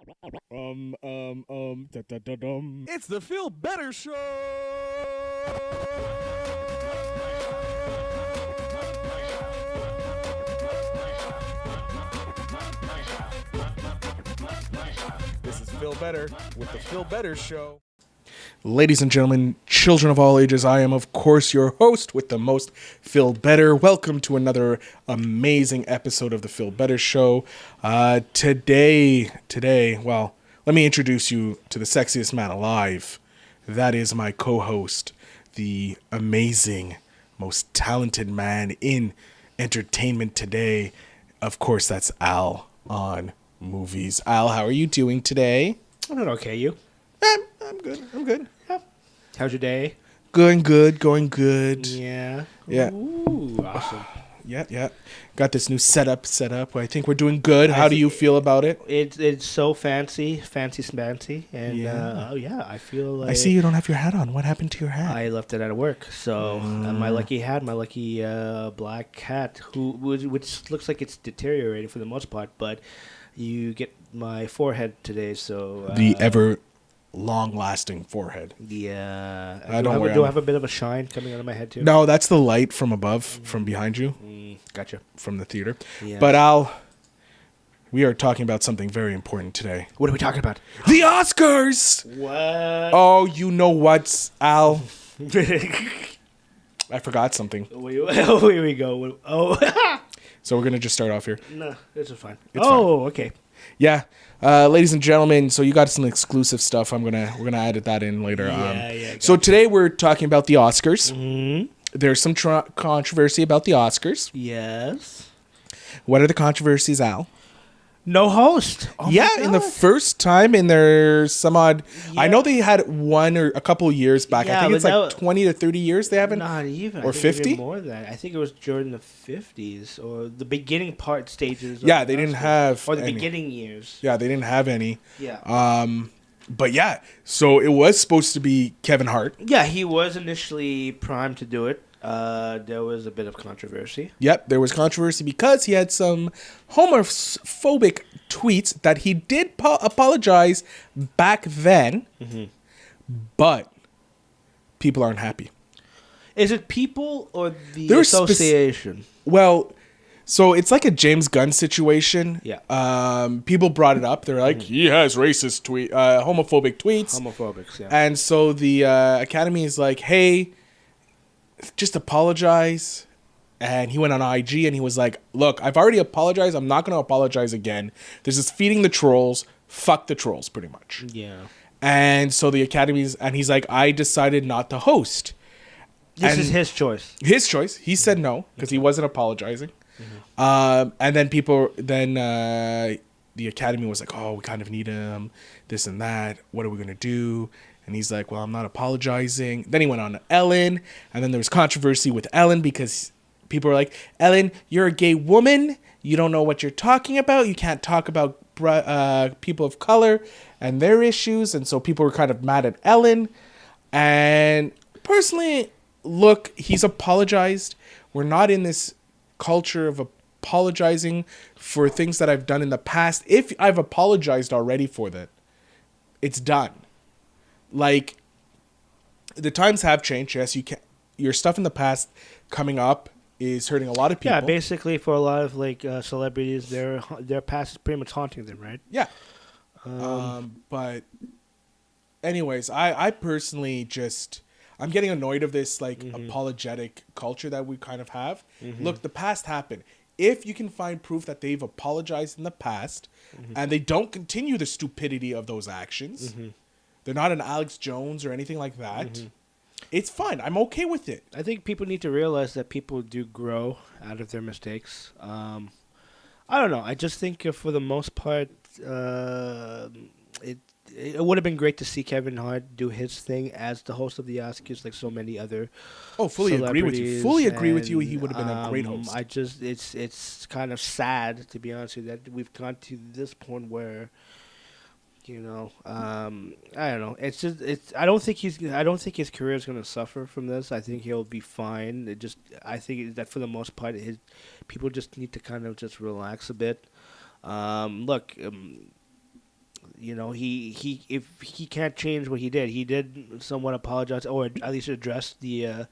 Da-da-da-dum. It's the Feel Better Show. This is Feel Better with the Feel Better Show. Ladies and gentlemen, children of all ages, I am, of course, your host with the most, Feel Better. Welcome to another amazing episode of the Feel Better Show. Today, well, let me introduce you to the sexiest man alive. That is my co-host, the amazing, most talented man in entertainment today. Of course, that's Al on Movies. Al, how are you doing today? I'm doing okay, you? I'm good. Yeah. How's your day? Going good. Yeah. Yeah. Ooh, awesome. Yeah. Got this new setup. I think we're doing good. How do you feel about it? It's so fancy, and Yeah. I feel like I see you don't have your hat on. What happened to your hat? I left it at work. So my lucky hat, my lucky black hat, which looks like it's deteriorated for the most part, but you get my forehead today, so The ever long-lasting forehead. yeah. don't worry, Do I I'm- have a bit of a shine coming out of my head too? No, that's the light from above, from behind you, Gotcha. from the theater. Yeah. But Al, we are talking about something very important today. What are we talking about? The Oscars! What? Oh, you know what, Al? I forgot something. Here we go. Oh, So we're going to just start off here. no, this is fine. It's okay. Yeah, ladies and gentlemen, so you got some exclusive stuff. We're gonna edit that in later. Yeah, So today we're talking about the Oscars. Mm-hmm. There's some controversy about the Oscars. Yes. What are the controversies, Al? No host. Oh Yeah, my in the God. first time in their some odd. I Yeah. know they had one or a couple years back. I Yeah, think but it's like that- 20 to 30 years they haven't. Not even. or I think 50? even more than that. I think it was during the 50s or the beginning part stages. Of Yeah, the they didn't Oscars. have Or the any. beginning years. Yeah, they didn't have any. Yeah. But yeah, so it was supposed to be Kevin Hart. Yeah, he was initially primed to do it. There was a bit of controversy. Yep, there was controversy because he had some homophobic tweets that he did apologize back then, but people aren't happy. Is it people or the There's association? Well, so it's like a James Gunn situation. Yeah. People brought it up. They're like, he has racist homophobic tweets. Homophobics, yeah. And so the Academy is like, hey, just apologize. And he went on IG and he was like, look, I've already apologized. I'm not going to apologize again. This is feeding the trolls. Fuck the trolls, pretty much. Yeah. And so the Academy's, and he's like, I decided not to host. This And- is his choice. His choice. He said no because he wasn't apologizing. And then the Academy was like, oh, we kind of need him, this and that. What are we going to do? And he's like, well, I'm not apologizing. Then he went on to Ellen. And then there was controversy with Ellen because people were like, Ellen, you're a gay woman. You don't know what you're talking about. You can't talk about people of color and their issues. And so people were kind of mad at Ellen. And personally, look, he's apologized. We're not in this culture of apologizing for things that I've done in the past. If I've apologized already for that, it's done. Like, the times have changed. Yes, your stuff in the past coming up is hurting a lot of people. Yeah, basically for a lot of like celebrities, their past is pretty much haunting them, right? Yeah. But anyways, I personally just, I'm getting annoyed of this like apologetic culture that we kind of have. Look, the past happened. If you can find proof that they've apologized in the past and they don't continue the stupidity of those actions, they're not an Alex Jones or anything like that, it's fine. I'm okay with it. I think people need to realize that people do grow out of their mistakes. I don't know. I just think for the most part, it would have been great to see Kevin Hart do his thing as the host of the Oscars, like so many other. Oh, fully agree with you. celebrities, Fully agree with you. and, He would have been a great host. I just it's kind of sad, to be honest with you, that we've gone to this point where, you know, I don't know. It's just I don't think his career is going to suffer from this. I think he'll be fine. I think that for the most part, people just need to kind of just relax a bit. Look, he if he can't change what he did somewhat apologize or at least address the So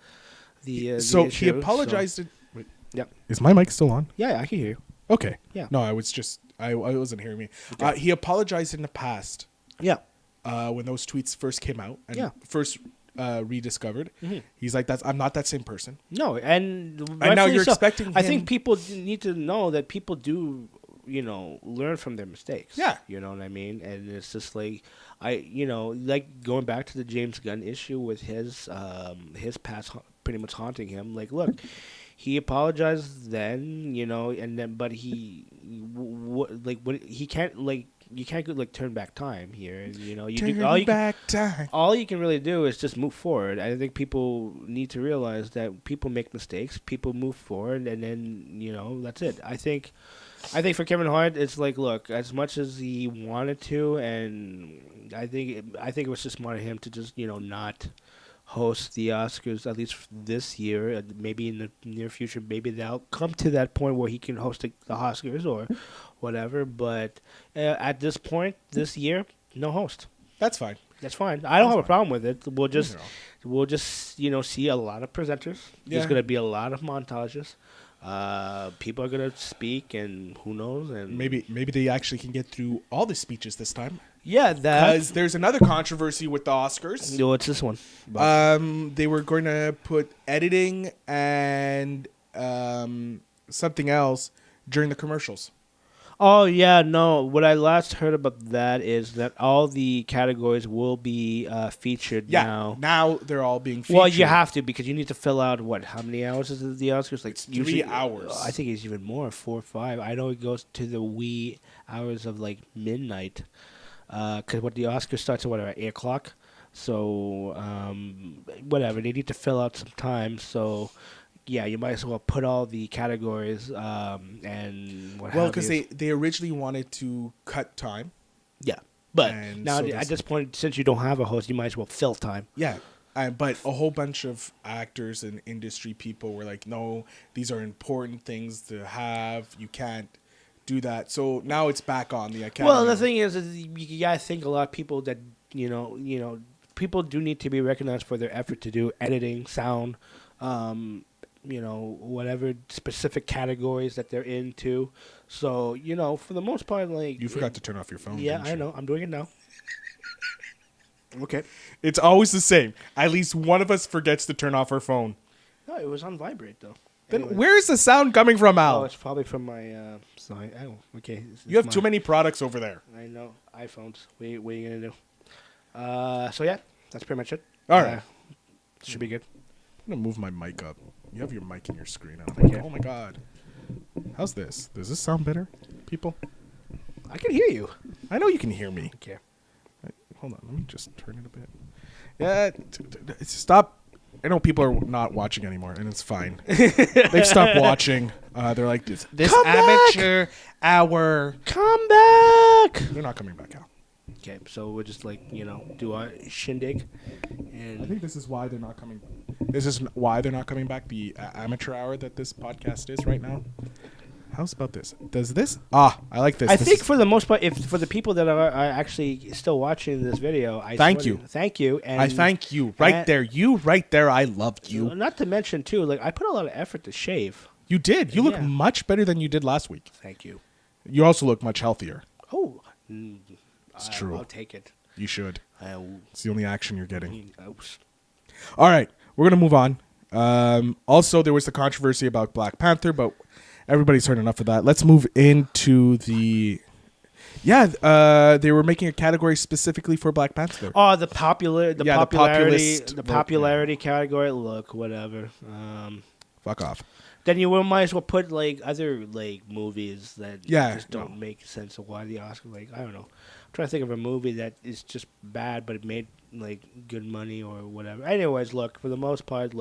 the he issue, apologized. Wait, Yep. is my mic still on? Yeah, I can hear you. Okay. Yeah. No, I was just I wasn't hearing me. Okay. He apologized in the past Yeah. when those tweets first came out and Yeah. first rediscovered. Mhm. He's like, I'm not that same person. No, and now rightfully you're so. expecting I him- think people need to know that people do, learn from their mistakes. Yeah. You know what I mean? And it's just like like going back to the James Gunn issue with his past pretty much haunting him. Like, look, he apologized then, and then but he he can't you can't turn back time here. Time. All you can really do is just move forward. I think people need to realize that people make mistakes, people move forward, and then that's it. I think for Kevin Hart, it's like, look, as much as he wanted to, and I think it was just smart of him to just not host the Oscars at least this year. Maybe in the near future, maybe they'll come to that point where he can host the Oscars or whatever. But at this point, this year, no host. That's fine. That's fine. I don't have a fine. problem with it. We'll just No. see a lot of presenters. Yeah. There's gonna be a lot of montages. People are gonna speak, and who knows? And Maybe they actually can get through all the speeches this time. that. Because there's another controversy with the Oscars. What's this one? They were going to put editing and something else during the commercials. Oh yeah, no. What I last heard about that is that all the categories will be featured now. Now they're all being featured. Well, you have to because you need to fill out how many hours is it the Oscars? Like 3 hours. I think it's even more, 4 or 5. I know it goes to the wee hours of midnight. Because the Oscars starts at 8:00. So whatever, they need to fill out some time. So yeah, you might as well put all the categories and what. Well, because they originally wanted to cut time. Yeah, but And now so at this point, since you don't have a host, you might as well fill time. Yeah. But a whole bunch of actors and industry people were like, no, these are important things to have. You can't do that. So now it's back on the Academy. Well, the thing is you gotta think a lot of people that people do need to be recognized for their effort to do editing, sound, whatever specific categories that they're into. So for the most part, You forgot to turn off your phone. Yeah, didn't you? I know. I'm doing it now. Okay. It's always the same. At least one of us forgets to turn off our phone. No, it was on vibrate though. Then Anyways. where's the sound coming from, Al? Oh, it's probably from my. Sorry. Oh, okay. You have too many products over there. I know iPhones. What are you gonna do? So yeah, that's pretty much it. All right. Should be good. I'm going to move my mic up. You have your mic in your screen. I'm Okay. like, oh my God. How's this? Does this sound better, people? I can hear you. I know you can hear me. Okay. Hold on. Let me just turn it a bit. Yeah. Stop. I know people are not watching anymore, and it's fine. They've stopped watching. They're like, this Come amateur hour. Come back. They're not coming back out. Okay, so we'll just do our shindig, I and think this is why they're not coming. This is why they're not coming back. The amateur hour that this podcast is right now. How's about this? Does this? I like this. I This think is- for the most part, if for the people that are actually still watching this video, Thank you. thank you, and I thank you right and- there. You right there. I love you. Not to mention too, I put a lot of effort to shave. You did. You look Yeah. much better than you did last week. Thank you. You also look much healthier. Oh, It's true. I'll take it. You should. I It's the only action you're getting. mean, oops. All right, we're gonna move on. Also, there was the controversy about Black Panther, but everybody's heard enough of that. Let's move into the. Yeah, they were making a category specifically for Black Panther. Oh, the popularity, populist the vote, popularity category. Look, whatever. Fuck off. Then you might as well put other movies that just don't no. make sense of why the Oscar. I don't know. I'm trying to think of a movie that is just bad, but it made good money or whatever. Anyways, look, for the most part,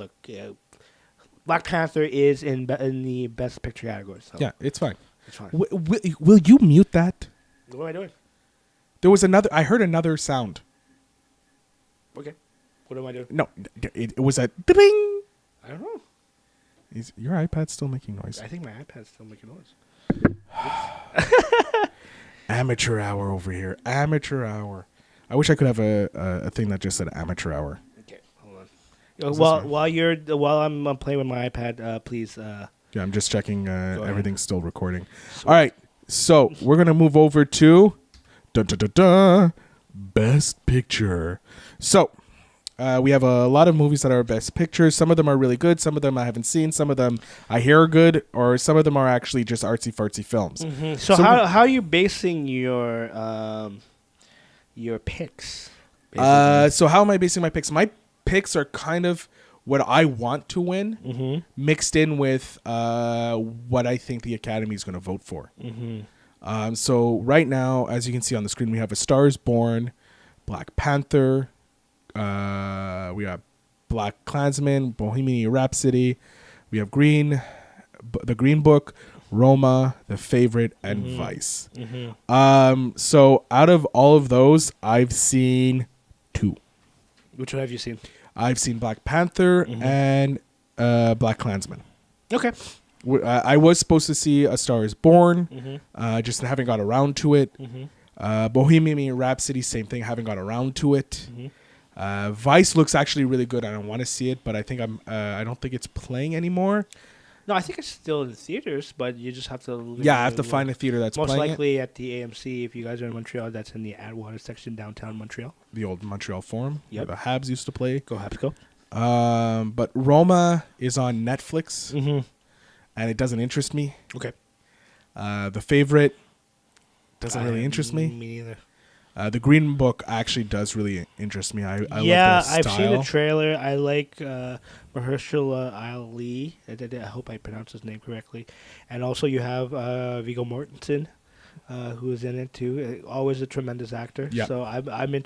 Black Panther is in the Best Picture category. So Yeah, it's fine. it's fine. Will you mute that? What am I doing? There was another. I heard another sound. Okay. What am I doing? No, it was a ding. I don't know. Is your iPad still making noise? I think my iPad's still making noise. Amateur hour over here. Amateur hour. I wish I could have a thing that just said amateur hour. Okay, hold on. this While one? while I'm playing with my iPad, please. Yeah, I'm just checking. ahead. Everything's still recording. All right, so we're gonna move over to Best Picture. So we have a lot of movies that are Best Pictures. Some of them are really good. Some of them I haven't seen. Some of them I hear are good, or some of them are actually just artsy fartsy films. Mm-hmm. So how are you basing your picks? So how am I basing my picks? My picks are kind of what I want to win, mixed in with what I think the Academy is going to vote for. So right now, as you can see on the screen, we have A Star Is Born, Black Panther, we have Black Klansman, Bohemian Rhapsody, we have The Green Book, Roma, The Favorite, and Vice. So out of all of those, I've seen 2. Which one have you seen? I've seen Black Panther and Black Klansman. Okay. I was supposed to see A Star Is Born, just haven't got around to it. Bohemian Rhapsody, same thing, haven't got around to it. Vice looks actually really good. I don't want to see it, but I think I don't think it's playing anymore. No, I think it's still in the theaters, but you just have to. Yeah, I have to find a theater that's most playing likely at the AMC. If you guys are in Montreal, that's in the Atwater section, downtown Montreal. The old Montreal Forum, Yep. where the Habs used to play. Go Habs, go. But Roma is on Netflix, and it doesn't interest me. Okay. The Favorite doesn't really interest me. Me neither. The Green Book actually does really interest me. I love I've the seen style. the trailer. I like Mahershala Ali. I hope I pronounced his name correctly. And also you have Viggo Mortensen, who is in it too. Always a tremendous actor. Yeah. So I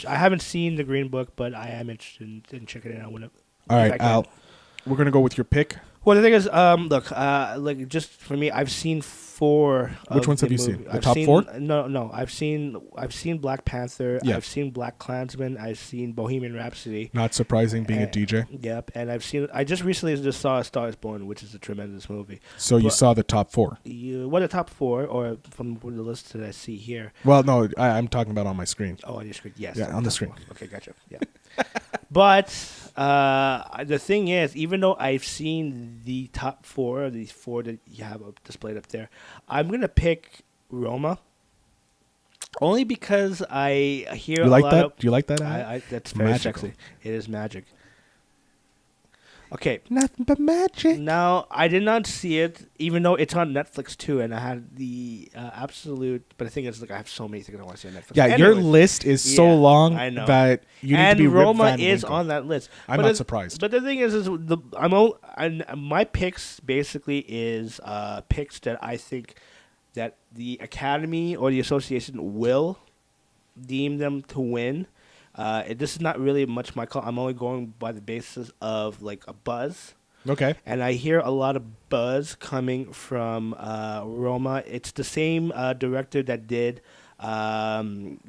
haven't seen the Green Book, but I am interested in checking it out. All right, Al, we're gonna go with your pick. Well, the thing is, look, like just for me, I've seen 4. Which ones have you seen? The top 4? No. I've seen Black Panther. Yeah. I've seen Black Klansman. I've seen Bohemian Rhapsody. Not surprising, being a DJ. Yep, and I just recently just saw A Star Is Born, which is a tremendous movie. So you saw the top 4? What are the top 4, or from the list that I see here? Well, no, I'm talking about on my screen. Oh, on your screen, yes. Yeah, on the screen. 4. Okay, gotcha. Yeah. But the thing is, even though I've seen the top 4 of these 4 that you have displayed up there, I'm gonna pick Roma. Only because I hear You like lot that? of. Do you like that? Al? That's very Magical. sexy. It is magic. Okay. Nothing but magic. Now, I did not see it, even though it's on Netflix too, and I had the absolute. But the thing is, like, I have so many things I want to see on Netflix. Yeah, your Anyways, list is so yeah, long I know. that you need and to be Rip Roma Van is Winkle. on that list. I'm But not the- surprised. But the thing is my picks basically is picks that I think that the Academy or the Association will deem them to win. This is not really much my call. I'm only going by the basis of like a buzz. Okay. And I hear a lot of buzz coming from Roma. It's the same director that did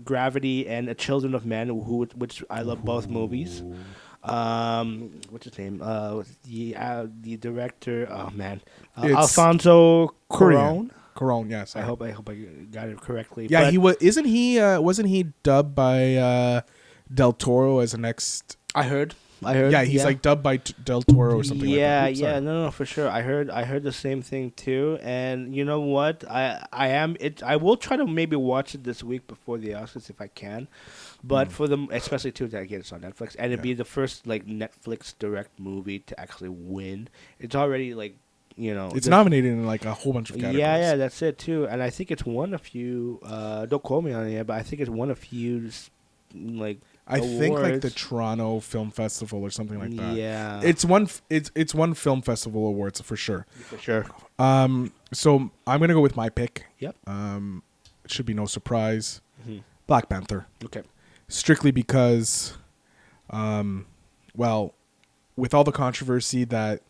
Gravity and Children of Men, which I love both movies. What's his name? The director. Oh man, It's Alfonso Cuarón. Cuarón, yes. I hope I got it correctly. Yeah, But he was. Isn't he? Wasn't he dubbed by Del Toro as the next? I heard. Yeah, he's like dubbed by Del Toro or something. Yeah, like that. Oops, yeah, sorry. no, for sure. I heard the same thing too. And you know what? I will try to maybe watch it this week before the Oscars if I can. But for them, especially too, that again, it's on Netflix, and it'd be the first like Netflix direct movie to actually win. It's already like, you know, It's nominated in like a whole bunch of categories. Yeah, that's it too. And I think it's one of few. Don't quote me on it, but I think it's one of few. Like I think like the awards. Toronto Film Festival or something like that. Yeah, It's one. It's one film festival awards for sure. for sure. So I'm gonna go with my pick. Yep. It should be no surprise. Mhm. Black Panther. Okay. Strictly because, well, with all the controversy that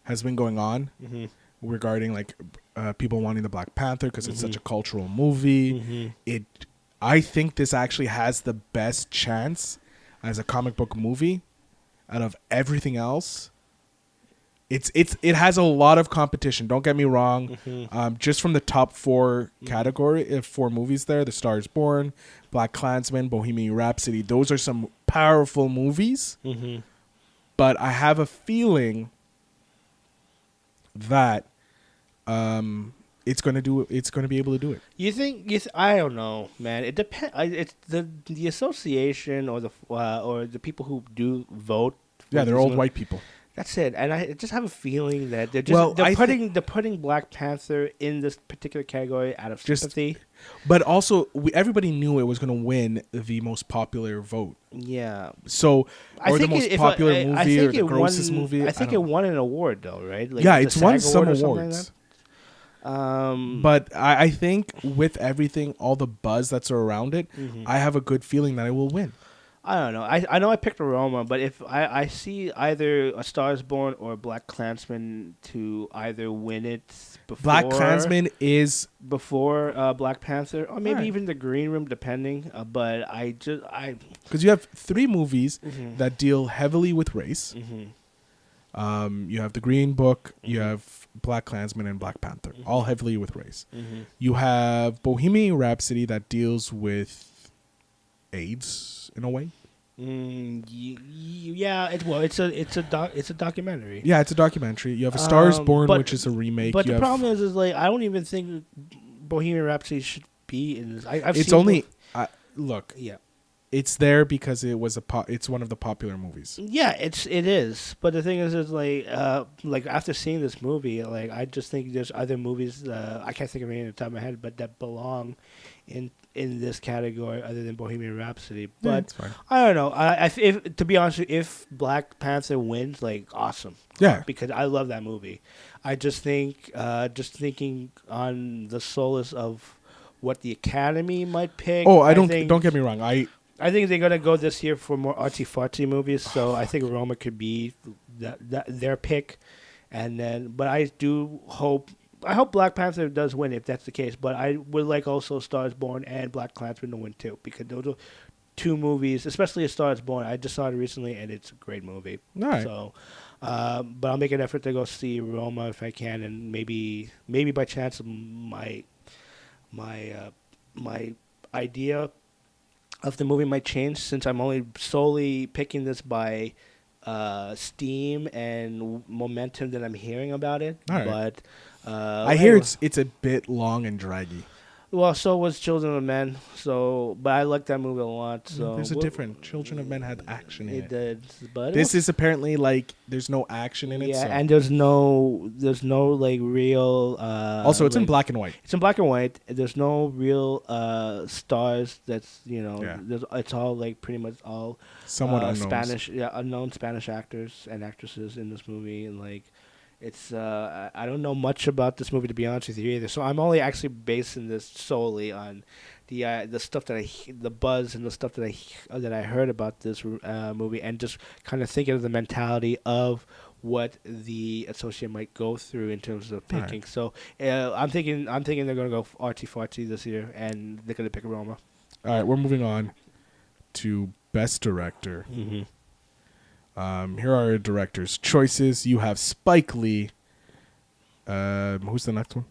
has been going on regarding like people wanting the Black Panther because it's such a cultural movie, I think this actually has the best chance as a comic book movie out of everything else it has a lot of competition. Don't get me wrong. Just from the top 4 category, if 4 movies there, The Star Is Born, Black Klansman, Bohemian Rhapsody, those are some powerful movies. But I have a feeling that it's going to be able to do it. You think? I don't know, man. It depends. It's the association or the people who do vote. Yeah, they're old white people. That's it, and I just have a feeling that they're putting Black Panther in this particular category out of sympathy. But also, everybody knew it was going to win the most popular vote. Yeah. So, or the most popular movie, or the grossest movie. I think it won an award, though, right? Like yeah, it's won some awards. But I think with everything, all the buzz that's around it, I have a good feeling that it will win. I don't know. I know I picked Roma, but if I see either A Star Is Born or Black Klansman to either win it before Black Klansman is before Black Panther, or maybe even The Green Room, depending. But because you have 3 movies that deal heavily with race. You have The Green Book, you have Black Klansman, and Black Panther, all heavily with race. You have Bohemian Rhapsody that deals with AIDS in a way. Yeah, it's a documentary. Yeah, it's a documentary. You have A Star Is Born, which is a remake. But the problem is like I don't even think Bohemian Rhapsody should be in this. Look. Yeah. It's there because it's one of the popular movies. Yeah, it is. But the thing is like after seeing this movie, like I just think there's other movies I can't think of any on the top of my head, but that belong in this category other than Bohemian Rhapsody. But I don't know. If to be honest, if Black Panther wins, like awesome. Yeah, because I love that movie. I just think just thinking on the solace of what the Academy might pick. Oh, don't get me wrong. I think they're gonna go this year for more artsy-fartsy movies, so I think Roma could be their pick. And then, but I hope Black Panther does win if that's the case. But I would like also Star Is Born and Black Klansman to win too, because those are 2 movies, especially A Star Is Born. I just saw it recently, and it's a great movie. All right. So, but I'll make an effort to go see Roma if I can, and maybe by chance my idea of the movie might change, since I'm only solely picking this by steam and momentum that I'm hearing about it. All right. But I hear it's a bit long and draggy. Well, so was Children of Men. So, but I like that movie a lot. So there's a different. Children of Men had action in it. It did, but this is apparently like there's no action in it. Yeah, so. and there's no like real. Also, it's in black and white. It's in black and white. There's no real stars. That's Yeah. It's all like pretty much all somewhat unknown Spanish actors and actresses in this movie, and like. It's I don't know much about this movie, to be honest with you, either. So I'm only actually basing this solely on the stuff that the buzz and the stuff that I heard about this movie, and just kind of thinking of the mentality of what the associate might go through in terms of picking. Right. So I'm thinking they're gonna go artsy-fartsy this year, and they're gonna pick Roma. All right, we're moving on to Best Director. Here are our directors' choices. You have Spike Lee. Who's the next one?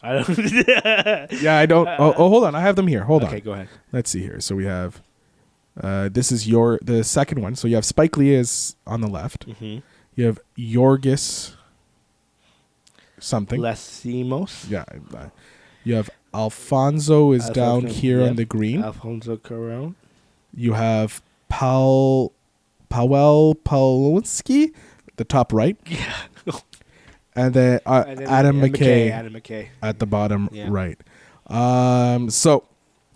I don't. Yeah, I don't. Hold on. I have them here. Hold on. Okay, go ahead. Let's see here. So we have. This is the second one. So you have Spike Lee is on the left. You have Yorgos something. Lanthimos. Yeah. You have Alfonso is down here on the green. Alfonso Cuarón. You have Powell Pawlowski, the top right. Yeah. And then Adam McKay at the bottom right. So,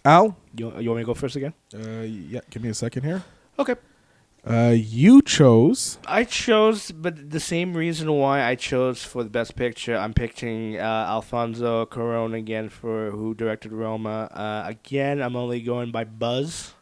Al? You want me to go first again? Yeah, give me a second here. Okay. You chose... I chose, but the same reason why I chose for the Best Picture, I'm picking Alfonso Cuarón again for who directed Roma. Again, I'm only going by buzz.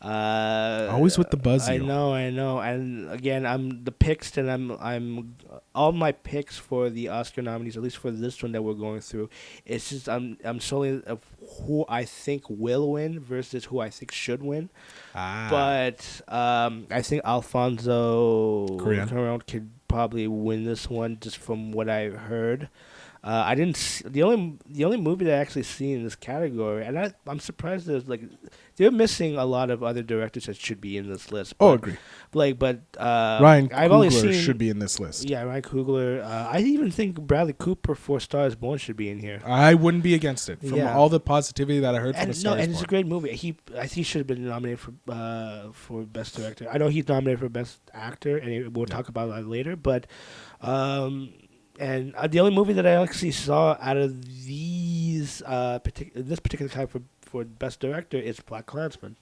Always with the buzz. I know. And again, I'm the picks that I'm all my picks for the Oscar nominees, at least for this one that we're going through. It's just I'm solely of who I think will win versus who I think should win. But I think Alfonso Cuarón could probably win this one, just from what I heard. I didn't. The only movie that I actually see in this category, and I'm surprised there's like they're missing a lot of other directors that should be in this list. Oh, But, agree. Ryan I've only seen should be in this list. Yeah, Ryan Coogler. I even think Bradley Cooper for Star is Born should be in here. I wouldn't be against it from Yeah. all the positivity that I heard from And the Star is and it's a Born. great movie. I think he should have been nominated for best director. I know he's nominated for best actor, and we'll talk about that later. But the only movie that I actually saw out of these this particular type for best director is Black Klansman.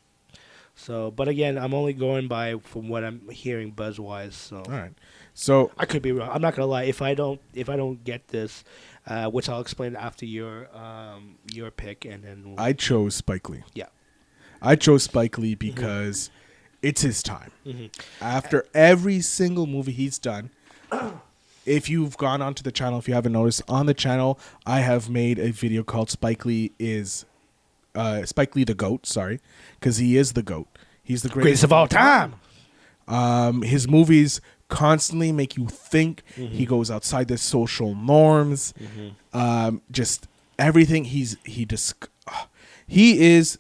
So, but again, I'm only going by from what I'm hearing buzz wise. So, All right. So I could be wrong. I'm not gonna lie. If I don't get this, which I'll explain after your pick, and then I chose Spike Lee. Yeah. I chose Spike Lee because it's his time. Mm-hmm. After every single movie he's done, if you've gone onto the channel, if you haven't noticed, on the channel, I have made a video called Spike Lee the GOAT, sorry, because he is the GOAT. He's the greatest of all time. His movies constantly make you think. He goes outside the social norms. Just everything. He is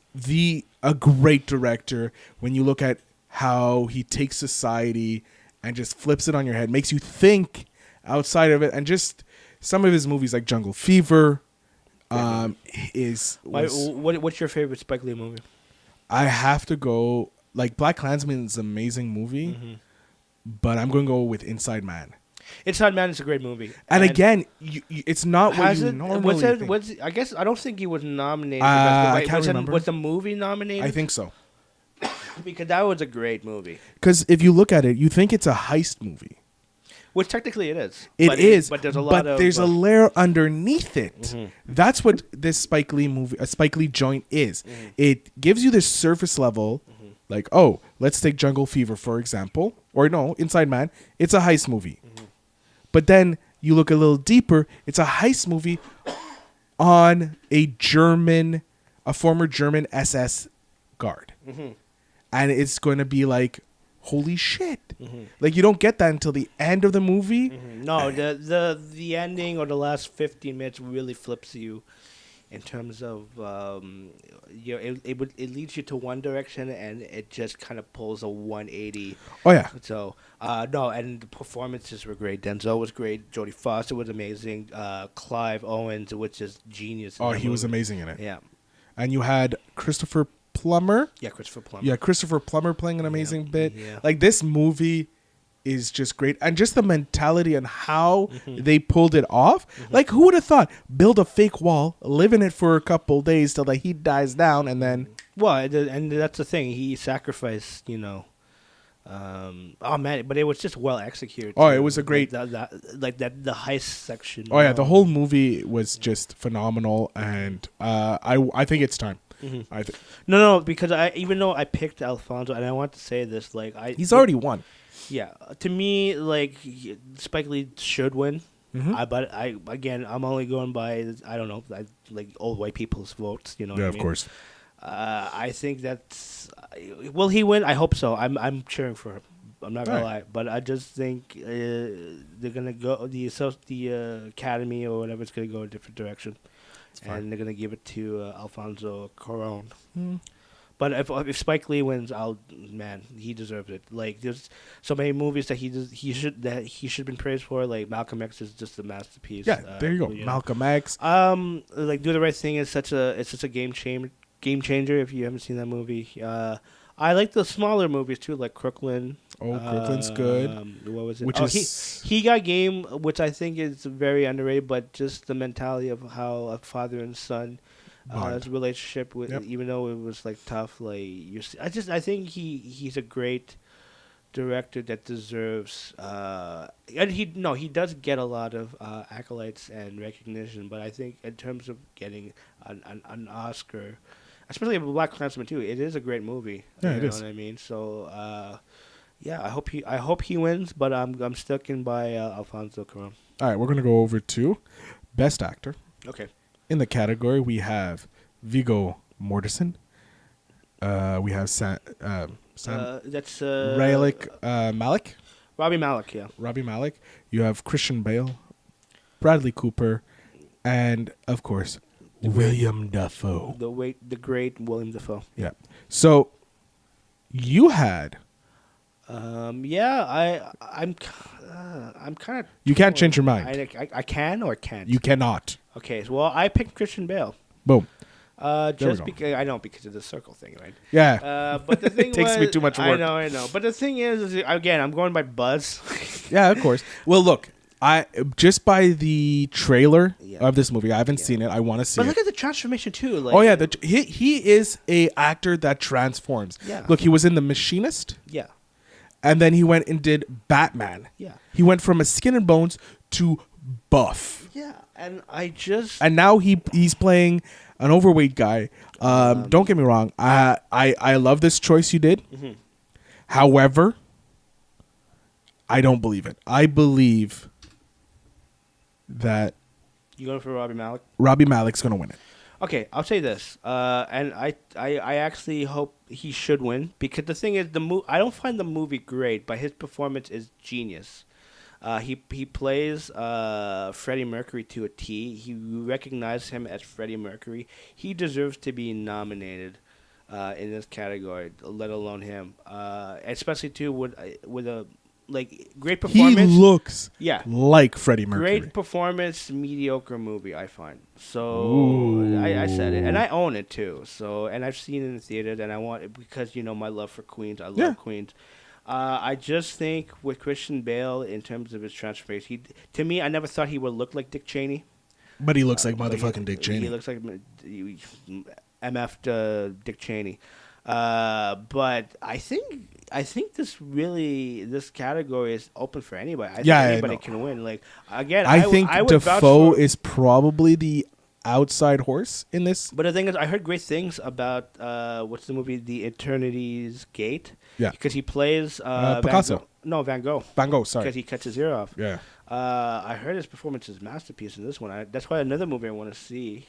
a great director when you look at how he takes society and just flips it on your head, makes you think outside of it, and just some of his movies like Jungle Fever What's your favorite Spike Lee movie? I have to go, like, Black Klansman is an amazing movie, but I'm going to go with Inside Man. Inside Man is a great movie. And again, it's not what you normally think. I guess I don't think he was nominated. I can't remember. Was the movie nominated? I think so. Because that was a great movie. Because if you look at it, you think it's a heist movie. Which technically it is. It is. But there's a lot of... there's a layer underneath it. That's what this Spike Lee movie, a Spike Lee joint is. It gives you this surface level, like, oh, let's take Jungle Fever, for example. Or no, Inside Man. It's a heist movie. But then you look a little deeper, it's a heist movie on a former German SS guard. And it's going to be like, holy shit. Like, you don't get that until the end of the movie. No, the ending or the last 15 minutes really flips you in terms of it leads you to one direction and it just kind of pulls a 180. Oh yeah. So no, and the performances were great. Denzel was great. Jodie Foster was amazing. Clive Owens, which is genius. Oh, he was amazing in it. Yeah. And you had Christopher Plummer. Yeah, Christopher Plummer. Yeah, Christopher Plummer playing an amazing bit. Yeah. Like, this movie is just great. And just the mentality and how they pulled it off. Like, who would have thought? Build a fake wall, live in it for a couple days till the heat dies down, and then... Well, and that's the thing. He sacrificed, oh man, but it was just well executed. Oh, it was a great... the heist section. Oh yeah, the whole movie was just phenomenal, and I think it's time. No, because even though I picked Alfonso, and I want to say this, he's already won. Yeah, to me, Spike Lee should win. But I'm only going by old white people's votes. You know. Yeah, what I of mean? course. I think that's. Will he win? I hope so. I'm cheering for him. I'm not gonna lie, but I just think they're gonna go the Academy or whatever. It's gonna go a different direction, and they're gonna give it to Alfonso Cuarón. But if Spike Lee wins, he deserves it. Like, there's so many movies that he should have been praised for. Like Malcolm X is just a masterpiece. Yeah, there you go. Malcolm X. Like Do the Right Thing is such a game changer. If you haven't seen that movie, I like the smaller movies too, like Crooklyn. Oh, Crooklyn's good. What was it? Which is he got Game, which I think is very underrated. But just the mentality of how a father and son. His relationship with, even though it was tough, I think he's a great director that deserves, and he does get a lot of accolades and recognition. But I think in terms of getting an Oscar, especially Black Klansman too, it is a great movie. Yeah, you know what I mean? So I hope he wins, but I'm sticking by Alfonso Cuarón. All right, we're gonna go over to Best Actor. Okay. In the category, we have Viggo Mortensen. We have that's Raylik Malik. Robbie Malek, yeah. Robbie Malek. You have Christian Bale, Bradley Cooper, and of course William Dafoe. The great William Dafoe. Yeah. So you had. Yeah, I'm kind of. You can't change your mind. I can or can't. You cannot. Okay, so well, I picked Christian Bale. Boom. Just go. because I know because of the circle thing, right? Yeah. But the thing Takes me too much work. I know. But the thing is again, I'm going by buzz. Yeah, of course. Well, look, I just by the trailer Yeah. of this movie, I haven't seen it. I want to see But it. look at the transformation too. Like, Oh yeah, he is a actor that transforms. Yeah. Look, he was in The Machinist, yeah, and then he went and did Batman. yeah, He went from a skin and bones to buff, yeah. And I just and now he's playing an overweight guy. Don't get me wrong, I love this choice you did. Mhm. However, I don't believe it. I believe that you going for Robbie Malek? Robbie Malek's gonna win it. Okay, I'll say this, and I actually hope he should win because the thing is, I don't find the movie great, but his performance is genius. He plays Freddie Mercury to a T. He recognized him as Freddie Mercury. He deserves to be nominated in this category, let alone him. Especially too with a great He performance. looks Yeah. like Freddie Mercury. Great performance, mediocre movie, I find. So Ooh. I said it, and I own it too. So, and I've seen it in the theater, and I want it because my love for Queens. I love Yeah. Queens. I just think with Christian Bale in terms of his transformation, to me, I never thought he would look like Dick Cheney. But he looks like But motherfucking Dick Cheney. He looks like MF Dick Cheney. But I think this category is open for anybody. I think anybody can win. Like again, I think I would vouch Defoe for- is probably the outside horse in this. But the thing is, I heard great things about what's the movie, The Eternity's Gate. Yeah. Because he plays Picasso. Van Gogh. Van Gogh, sorry. Because he cuts his ear off. Yeah. I heard his performance is a masterpiece in this one. That's why another movie I want to see.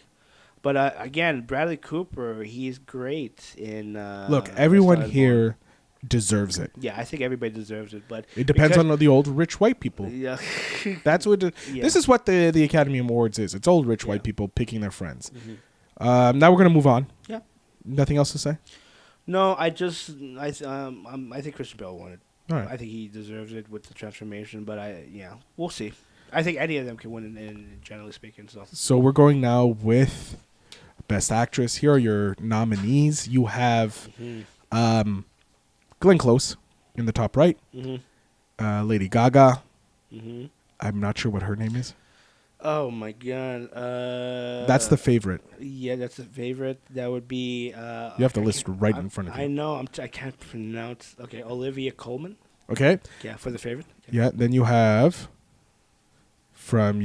But again, Bradley Cooper, he's great in. Look, everyone Star is here deserves it. Born. Yeah, I think everybody deserves it, but It depends because- on the old rich white people. Yeah. That's what. Yeah. This is what the Academy Awards is. It's old rich white people picking their friends. Mhm. Now we're gonna move on. Yeah. Nothing else to say. No, I think Christian Bale won it. All right. I think he deserves it with the transformation, but we'll see. I think any of them can win, in generally speaking. So we're going now with Best Actress. Here are your nominees. You have Glenn Close in the top right. Lady Gaga. I'm not sure what her name is. Oh my god! That's the favorite. Yeah, that's the favorite. That would be. You have the list right in front of you. I know. I can't pronounce. Okay, Olivia Colman. Okay. Yeah, for the favorite. Yeah. Then you have from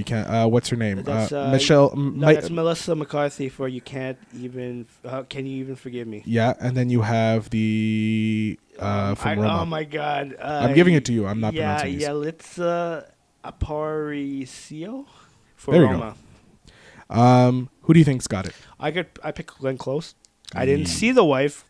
what's her name? That's, Michelle. No, that's Melissa McCarthy for You Can't Even. Can You Even Forgive Me? Yeah, and then you have the from Roma. Oh my god! I'm giving it to you. I'm not pronouncing these. Yeah, Yalitza Aparicio for There you Roma. Who do you think's got it? I picked Glenn Close. I didn't see The Wife,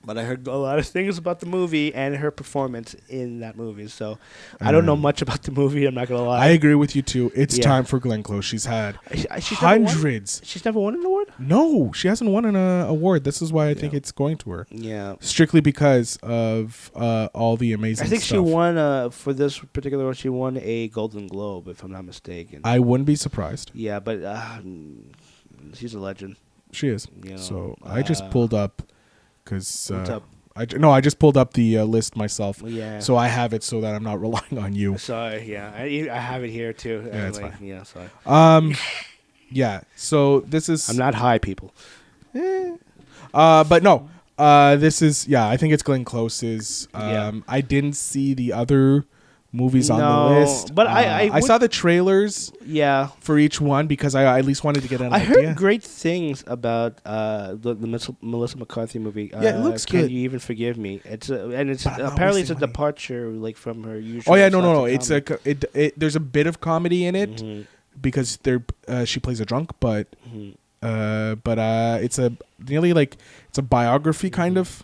but I heard a lot of things about the movie and her performance in that movie. So I don't know much about the movie. I'm not gonna lie. I agree with you too. It's Yeah. time for Glenn Close. She's had She's never won? hundreds. She's never won an award. No, she hasn't won an award. This is why I think it's going to her. Yeah. Strictly because of all the amazing I think stuff. she won for this particular one. She won a Golden Globe, if I'm not mistaken. I wouldn't be surprised. Yeah, but she's a legend. She is. You know, So I just pulled up because what's up? I just pulled up the list myself. Yeah. So I have it so that I'm not relying on you. Sorry. Yeah, I have it here too. Yeah, it's Anyway, fine. Yeah, sorry. Yeah. So this is. I'm not high, people. But no. This is. Yeah. I think it's Glenn Close's. Yeah. I didn't see the other movies on No, the list. but I I saw the trailers Yeah. for each one because I at least wanted to get an I idea. heard great things about the Melissa McCarthy movie. Yeah, it looks Can good. You Even Forgive Me? It's it's But I'm not apparently it's a wasting money. departure from her usual. Oh yeah, no. slapstick It's comedy. there's a bit of comedy in it Mhm. because she plays a drunk, but Mhm. it's a nearly like it's a biography kind of.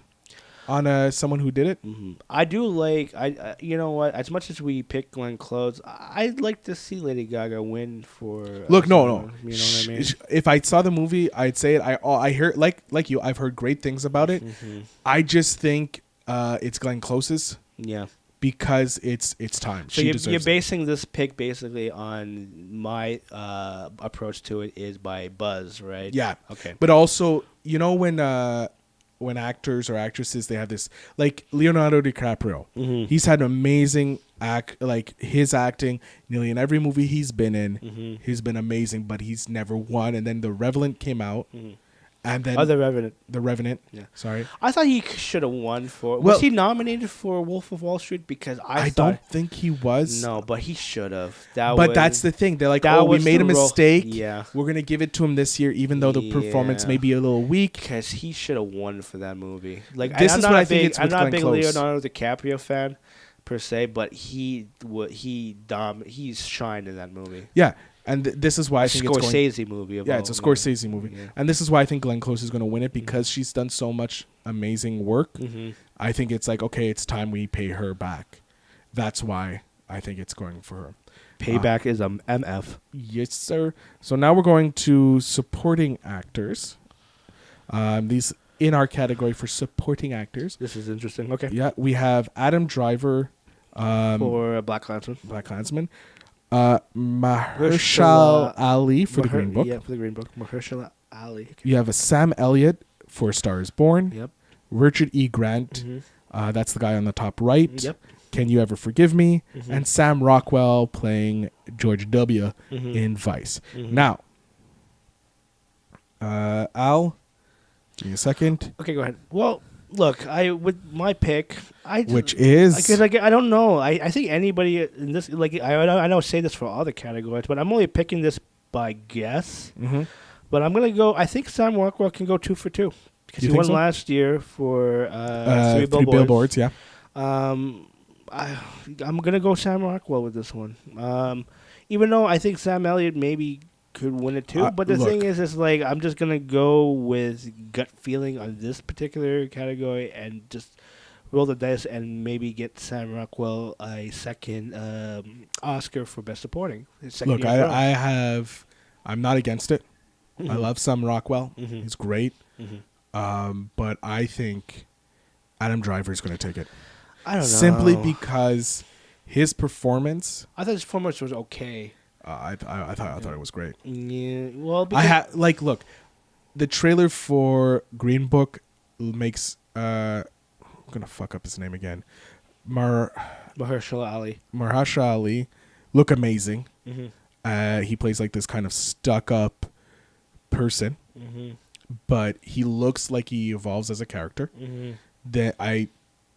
on someone who did it. I do like you know what? As much as we pick Glenn Close, I'd like to see Lady Gaga win for. Look, no. You know what I mean? If I saw the movie, I'd say it. I hear like you. I've heard great things about it. I just think it's Glenn Close's. Yeah. Because it's time. So you're basing this pick basically on my approach to it is by buzz, right? Yeah. Okay. But also, you know when actors or actresses they have this like Leonardo DiCaprio, he's had amazing his acting nearly in every movie he's been in. He's been amazing, but he's never won. And then The Revenant came out. And then The Revenant. The Revenant. Yeah. Sorry. I thought he should have won for. Well, was he nominated for Wolf of Wall Street? Because I don't think he was. No, but he should have. But that's the thing. They're like, oh, we made a mistake. Yeah. We're gonna give it to him this year, even though the performance may be a little weak. Because he should have won for that movie. Like this is what I think. I'm not a big Leonardo DiCaprio fan per se, but he shined in that movie. Yeah. And this is why I think Scorsese movie. Yeah, it's a Scorsese movie. Yeah. And this is why I think Glenn Close is going to win it because she's done so much amazing work. I think it's like, okay, it's time we pay her back. That's why I think it's going for her. Payback is MF. Yes, sir. So now we're going to supporting actors. These in our category for supporting actors. This is interesting. Okay. Yeah, we have Adam Driver. For Black Klansman. Mahershala Ali for the Green Book. Yeah, for the Green Book. Mahershala Ali. Okay. You have a Sam Elliott for Star is Born. Yep. Richard E. Grant. That's the guy on the top right. Yep. Can You Ever Forgive Me? And Sam Rockwell playing George W. in Vice. Now, Al, give me a second. Okay, go ahead. Well, look, with my pick, which is because I don't know. I think anybody in this I don't say this for other categories, but I'm only picking this by guess. But I'm gonna go. I think Sam Rockwell can go 2 for 2 because he won last year for three billboards. Yeah. I'm gonna go Sam Rockwell with this one. Even though I think Sam Elliott maybe could win it too, but the thing is like I'm just gonna go with gut feeling on this particular category and just roll the dice and maybe get Sam Rockwell a second Oscar for Best Supporting. Look, I'm not against it. I love Sam Rockwell. He's great. But I think Adam Driver is going to take it. I don't know. Simply because his performance. I thought his performance was okay. I thought it was great. Yeah, well, look, the trailer for Green Book makes I'm gonna fuck up his name again, Mahershala Ali look amazing. He plays like this kind of stuck up person, but he looks like he evolves as a character. That I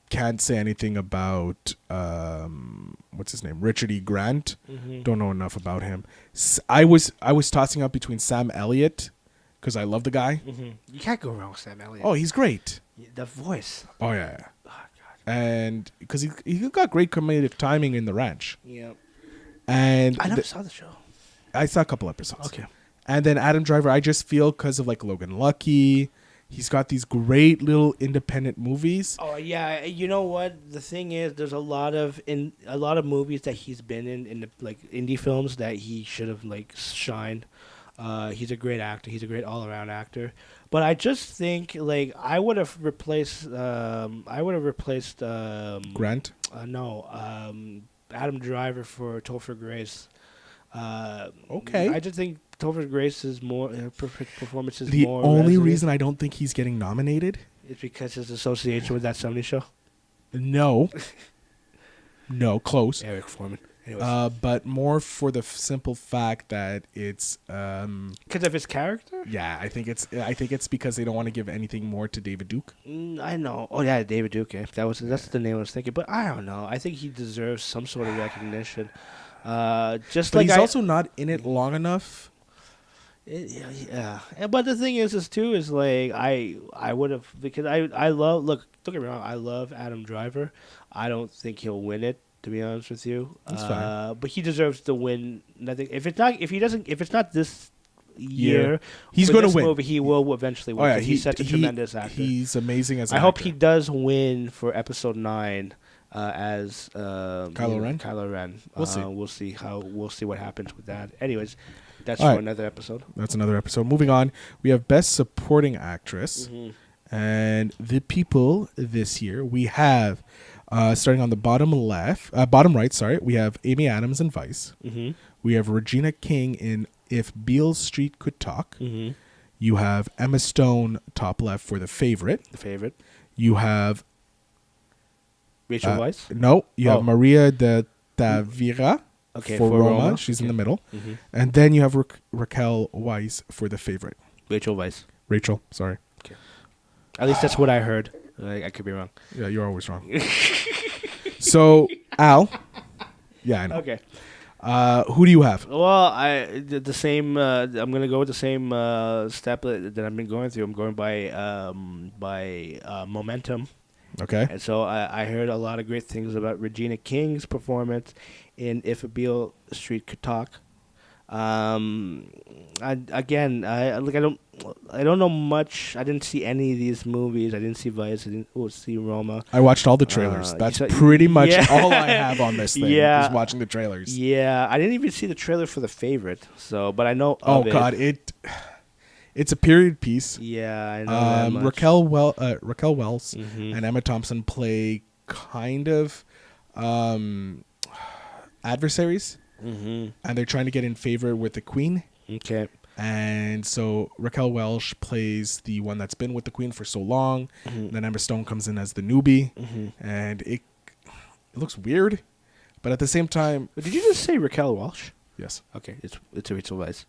can't say anything about what's his name, Richard E. Grant. Don't know enough about him. I was tossing up between Sam Elliott because I love the guy. You can't go wrong with Sam Elliott. Oh, he's great. The voice. Oh yeah. Oh, God. And because he got great comedic timing in The Ranch. Yeah. And I never saw the show. I saw a couple episodes. Okay. And then Adam Driver, I just feel because of like Logan Lucky. He's got these great little independent movies. Oh yeah, you know what? The thing is, there's a lot of movies that he's been in the, like indie films that he should have like shined. He's a great actor. He's a great all around actor. But I just think like I would have replaced Grant. Adam Driver for Topher Grace. Okay. I just think Topher Grace's performance is the more. The only resonant. reason I don't think he's getting nominated is because his association with that 70s show. No. No, close. Eric Foreman. Anyways. But more for the simple fact that it's because of his character. Yeah, I think it's because they don't want to give anything more to David Duke. I know. Oh yeah, David Duke. Yeah. That's the name I was thinking. But I don't know. I think he deserves some sort of recognition. But he's also not in it long enough. Yeah. But the thing is like I would have because I love don't get me wrong, I love Adam Driver. I don't think he'll win it, to be honest with you. That's fine. But he deserves to win. I think if it's not this year. He's For gonna this win. movie, he will eventually win. Oh yeah, He's such a tremendous actor. He's amazing as. I hope he does win for episode 9 as Kylo Ren. Kylo Ren. We'll see. We'll see what happens with that. Anyways, that's All for right. another episode. That's another episode. Moving on, we have Best Supporting Actress, and the people this year we have, starting on the bottom right. Sorry, we have Amy Adams in Vice. We have Regina King in If Beale Street Could Talk. You have Emma Stone top left for The Favorite. The Favorite. You have Rachel Weisz. No, you have Maria de Tavira for Roma. She's in the middle. And then you have Raquel Weisz for The Favorite. Rachel Weisz. Rachel, sorry. Okay. At least that's what I heard. I could be wrong. Yeah, you're always wrong. So, Al. Yeah, I know. Okay. Who do you have? Well, the same. I'm gonna go with the same step that I've been going through. I'm going by momentum. Okay. And so I heard a lot of great things about Regina King's performance in If Beale Street Could Talk. I don't know much. I didn't see any of these movies. I didn't see Vice. I didn't see Roma. I watched all the trailers. That's pretty much all I have on this thing. Yeah. Is watching the trailers. Yeah, I didn't even see the trailer for The Favorite. So, but I know. Oh of God, it's a period piece. Yeah, I know that much. Raquel Welch and Emma Thompson play kind of adversaries, and they're trying to get in favor with the Queen. Okay. And so Raquel Welch plays the one that's been with the Queen for so long. Then Emma Stone comes in as the newbie, and it looks weird, but at the same time, Did you just say Raquel Welch? yes. Okay, it's Rachel Weisz.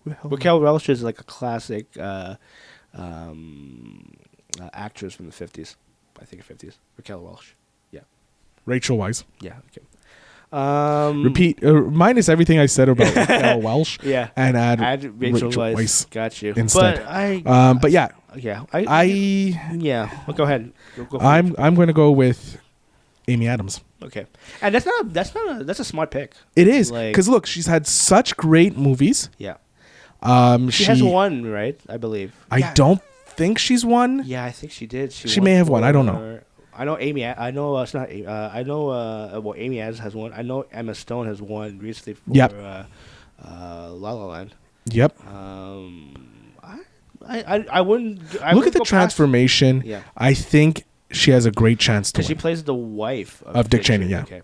Who the hell? Raquel Welch is like a classic actress from the 50s. I think 50s. Raquel Welch. Yeah. Rachel Weisz. Yeah. Okay. Repeat, minus everything I said about Raquel Welch. Yeah. And add Rachel Weisz Weisz. Got you. instead. But but yeah, yeah. yeah. Well, go ahead. Go for it. I'm going to go with Amy Adams. Okay. And that's a smart pick. It is Like- because look, she's had such great movies. Yeah. She has one, right? I believe. I don't think she's won. Yeah, I think she did. She may have won. I don't know. I know Amy. I know it's not. I know. Well, Amy Adams has one. I know Emma Stone has won recently for Yep. La La Land. Yep. I wouldn't. Look at the transformation. Yeah. I think she has a great chance to Because she win. plays the wife Of Dick Cheney, yeah. Okay.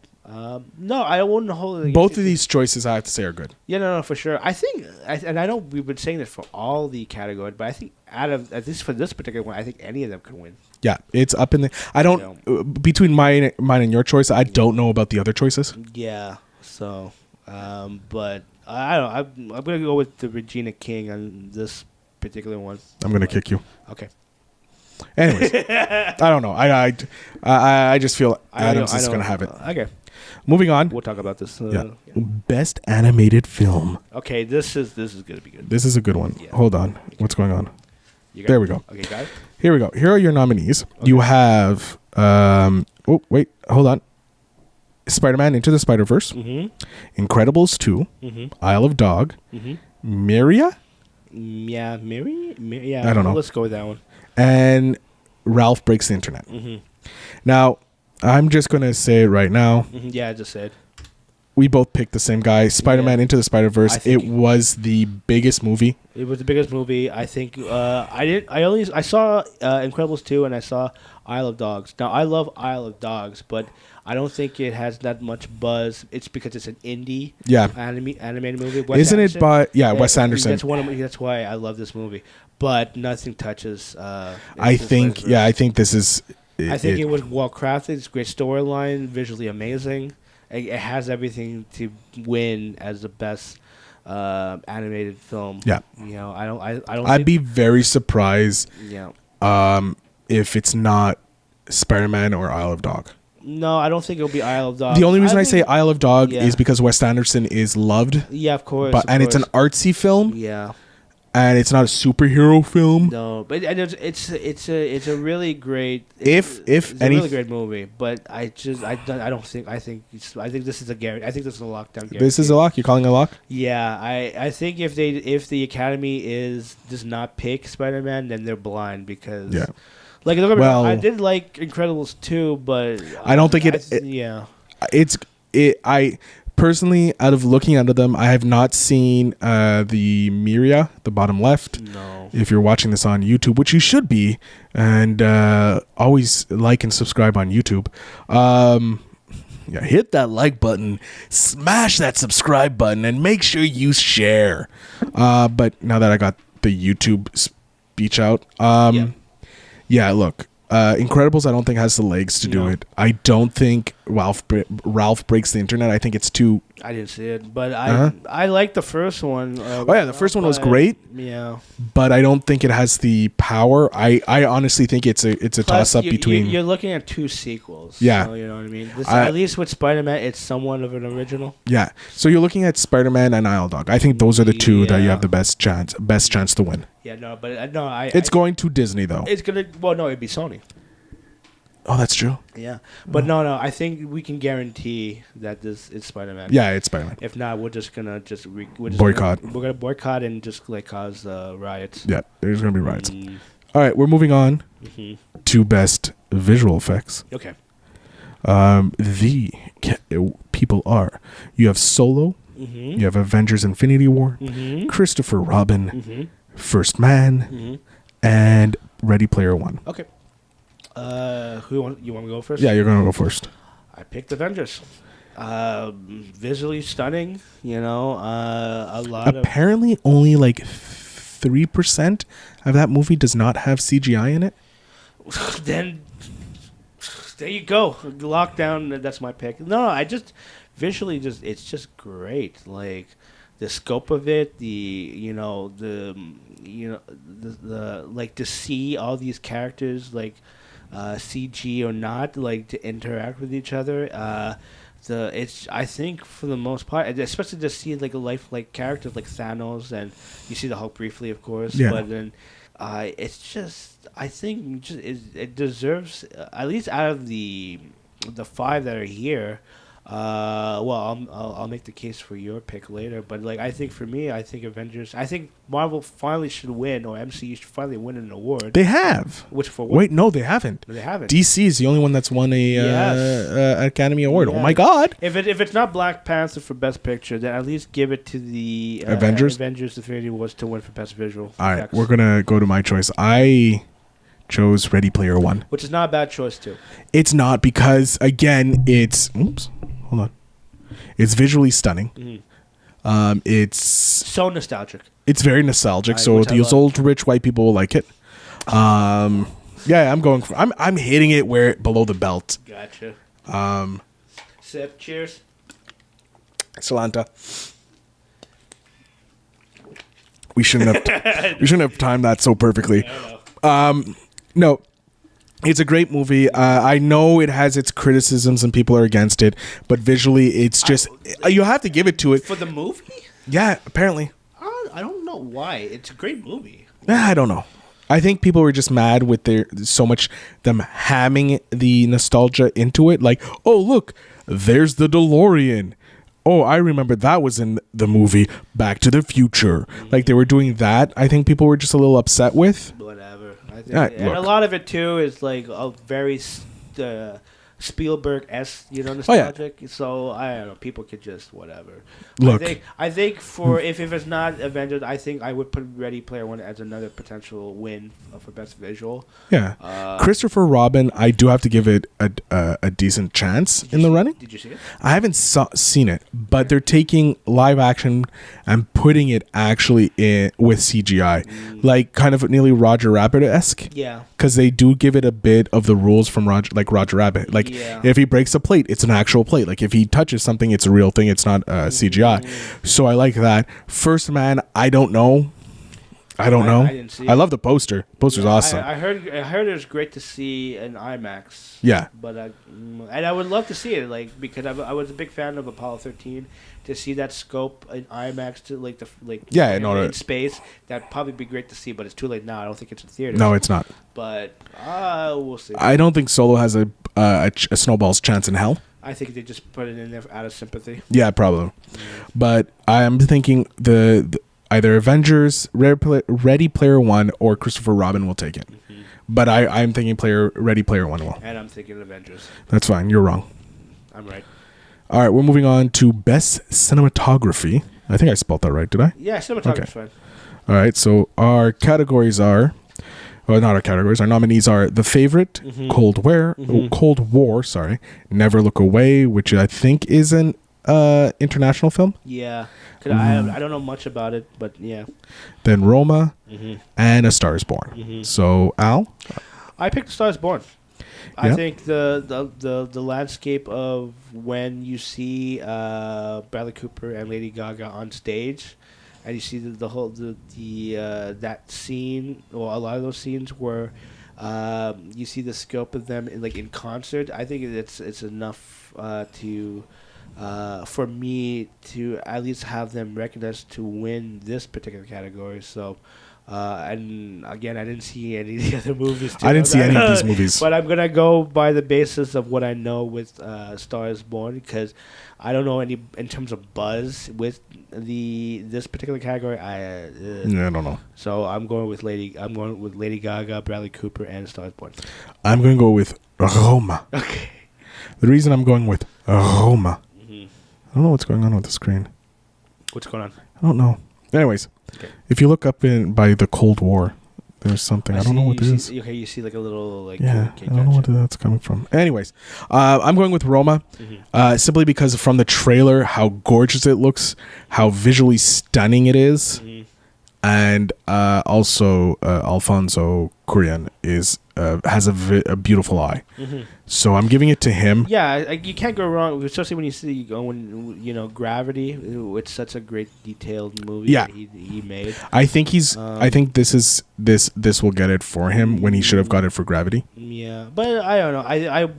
No, I wouldn't hold it. Both of these choices, I have to say, are good. Yeah, no, for sure. I think, and I know we've been saying this for all the categories, but I think at least for this particular one, I think any of them could win. Yeah, it's up in the. I don't between mine and your choice. I don't know about the other choices. Yeah. So, but I don't know. I'm gonna go with the Regina King on this particular one. I'm gonna kick you. Okay. Anyways, I don't know. I just feel Adams is gonna have it. Okay. Moving on. We'll talk about this. Yeah. Best animated film. Okay, this is gonna be good. This is a good one. Yeah. Hold on. What's going on? There we go. Okay, got it. Here we go. Here are your nominees. Okay. You have oh wait, hold on. Spider-Man Into the Spider-Verse, Incredibles 2, Isle of Dog, Miria, Yeah, yeah. I don't know. Let's go with that one. and Ralph Breaks the Internet. Now, I'm just gonna say it right now. Yeah, I just said. We both picked the same guy. Spider-Man Into the I Spider-Verse. think- It was the biggest movie. It was the biggest movie. I think I saw Incredibles 2 and I saw Isle of Dogs. Now I love Isle of Dogs, but I don't think it has that much buzz. It's because it's an indie animated movie. Isn't it by Wes Anderson? That's why I love this movie. But nothing touches I think this is I think it was well crafted. It's a great storyline, visually amazing. It has everything to win as the best animated film. Yeah. You know, I don't. I'd be very surprised Yeah. if it's not Spider-Man or Isle of Dog. No, I don't think it'll be Isle of Dogs. The only reason I say think- Isle of Dog Yeah. is because Wes Anderson is loved, Yeah, of course. and it's an artsy film. Yeah. and it's not a superhero film. No, but and it's a really great If it's a any- really great movie. But I don't think I think this is a guarantee. I think this is a lockdown guarantee. This is a lock. You're calling a lock? Yeah, I think if the Academy does not pick Spider-Man, then they're blind because Yeah. Like, don't get me wrong, Well- I did like Incredibles 2, but I don't think yeah. I personally, out of looking under them, I have not seen the Miria, the bottom left. No. If you're watching this on YouTube, which you should be, and always like and subscribe on YouTube. Yeah, hit that like button, smash that subscribe button, and make sure you share. But now that I got the YouTube speech out, yeah, look, Incredibles I don't think has the legs to do it. I don't think Ralph breaks the internet. I think it's too... I didn't see it, but I like the first one. the first one was great. Yeah, but I don't think it has the power. I honestly think it's a toss up between... You're looking at two sequels. Yeah. So, you know what I mean? At least with Spider-Man, it's somewhat of an original. Yeah. So you're looking at Spider-Man and Isle Dog. I think those are the two that you have the best chance to win. Yeah, no, but It's going to Disney though. It's gonna. Well, no, it'd be Sony. Oh, that's true. Yeah, but no, I think we can guarantee that this is Spider-Man. Yeah, it's Spider-Man. If not, we're just gonna Boycott. We're gonna boycott and just like cause riots. Yeah, there's gonna be riots. All right, we're moving on to best visual effects. Okay. The people are: you have Solo, you have Avengers: Infinity War, Christopher Robin, First Man, and Ready Player One. Okay. You want to go first? Yeah, you're gonna go first. I picked Avengers. Visually stunning, a lot Apparently only like 3% of that movie does not have CGI in it. Then there you go. Lockdown, that's my pick. No, I just visually it's just great. Like the scope of it, the like to see all these characters like CG or not, like to interact with each other. I think for the most part, especially to see like a lifelike characters like Thanos, and you see the Hulk briefly, of course. Yeah. But then it's just, I think it deserves, at least out of the 5 that are here. I'll make the case for your pick later, but like I think for me, I think Avengers. I think Marvel finally should win, or MCU should finally win an award. They have. Which for what? Wait, no, they haven't. They haven't. DC is the only one that's won a Academy Award. Yeah. Oh my God! If it's not Black Panther for Best Picture, then at least give it to the Avengers. Avengers: Infinity War to win for Best Visual. All right, effects. we're gonna go to my choice. I chose Ready Player One. Which is not a bad choice too. It's not, because again, it's hold on. It's visually stunning. It's So nostalgic. It's very nostalgic. So which I these love. old rich white people will like it. Yeah, I'm hitting it where below the belt. Gotcha. Sip. Cheers. Salanta. We shouldn't have timed that so perfectly. No, it's a great movie. I know it has its criticisms and people are against it, but visually, it's just you have to give it to it. For the movie? Yeah, apparently. I don't know why. It's a great movie. I don't know. I think people were just mad with them hamming the nostalgia into it. Like, oh look, there's the DeLorean. Oh, I remember that was in the movie Back to the Future. Like they were doing that. I think people were just a little upset with. Whatever. I think, Right, and look. a lot of it too is like a very Spielberg-esque, nostalgic. So I don't know. People could just whatever. Look. I think for if it's not Avengers, I think I would put Ready Player One as another potential win for best visual. Yeah, Christopher Robin, I do have to give it a decent chance in the running. Did you see it? I haven't seen it, but they're taking live action and putting it actually in with CGI, like kind of nearly Roger Rabbit-esque. Yeah. Because they do give it a bit of the rules from Roger Rabbit. Like if he breaks a plate, it's an actual plate. Like if he touches something, it's a real thing. It's not CGI. So I like that. First Man, I don't know. I don't know. I didn't see I it. love the poster. Poster's awesome. I heard it was great to see in IMAX. Yeah. But and I would love to see it because I was a big fan of Apollo 13. To see that scope in IMAX in space, that'd probably be great to see. But it's too late now. I don't think it's in theaters. No, it's not. But we'll see. I don't think Solo has a snowball's chance in hell. I think they just put it in there out of sympathy. Yeah, probably. But I'm thinking the either Avengers, Ready Player One, or Christopher Robin will take it. Mm-hmm. But I'm thinking Ready Player One will. And I'm thinking Avengers. That's fine. You're wrong. I'm right. All right, we're moving on to Best Cinematography. I think I spelled that right, did I? Yeah, cinematography's fine. All right, so our categories are, well, not our categories. Our nominees are The Favorite, Cold War, Never Look Away, which I think is an international film. Yeah, 'cause I don't know much about it, but yeah. Then Roma, and A Star Is Born. So Al, I picked A Star Is Born. I think the landscape of when you see Bradley Cooper and Lady Gaga on stage, and you see the whole that scene, or a lot of those scenes where you see the scope of them in concert. I think it's enough to for me to at least have them recognized to win this particular category. So. And again, I didn't see any of the other movies. I didn't see any of these movies. But I'm going to go by the basis of what I know with Star Is Born, because I don't know any in terms of buzz with this particular category. I don't know. So I'm going with Lady Gaga, Bradley Cooper, and Star Is Born. I'm going to go with Roma. Okay. The reason I'm going with Roma, I don't know what's going on with the screen. What's going on? I don't know. Anyways, if you look up by the Cold War, there's something. I don't know what it is. Okay, you see like a little Yeah, I don't know what that's coming from. Anyways, I'm going with Roma, simply because from the trailer, how gorgeous it looks, how visually stunning it is, and also Alfonso Cuarón has a beautiful eye. So I'm giving it to him. Yeah, you can't go wrong, especially when you see Gravity. It's such a great detailed movie that he made. I think I think this will get it for him when he should have got it for Gravity. Yeah, but I don't know.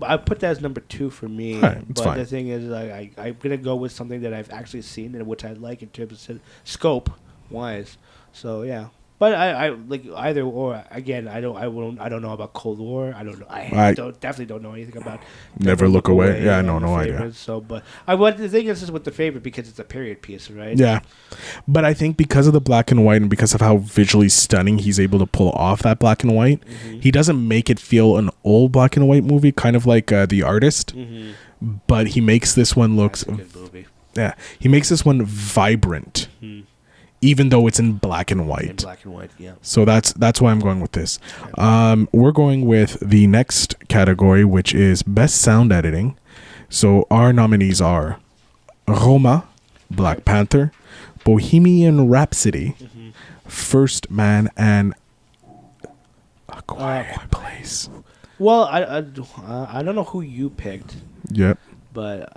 I put that as number 2 for me. Right, but fine. The thing is, I'm gonna go with something that I've actually seen and which I like in terms of scope wise. So yeah. But I like either or. Again, I don't know about Cold War. I don't know. I definitely don't know anything about Never Look Away. Yeah, no idea. So, but the thing is with The Favorite, because it's a period piece, right? Yeah, but I think because of the black and white and because of how visually stunning he's able to pull off that black and white, he doesn't make it feel an old black and white movie, kind of like The Artist. But he makes this one looks. That's a good movie. Yeah, he makes this one vibrant. Even though it's in black and white. In black and white, yeah. So that's why I'm going with this. We're going with the next category, which is Best Sound Editing. So our nominees are Roma, Black Panther, Bohemian Rhapsody, First Man, and A Quiet Place. Well, I don't know who you picked. Yep. But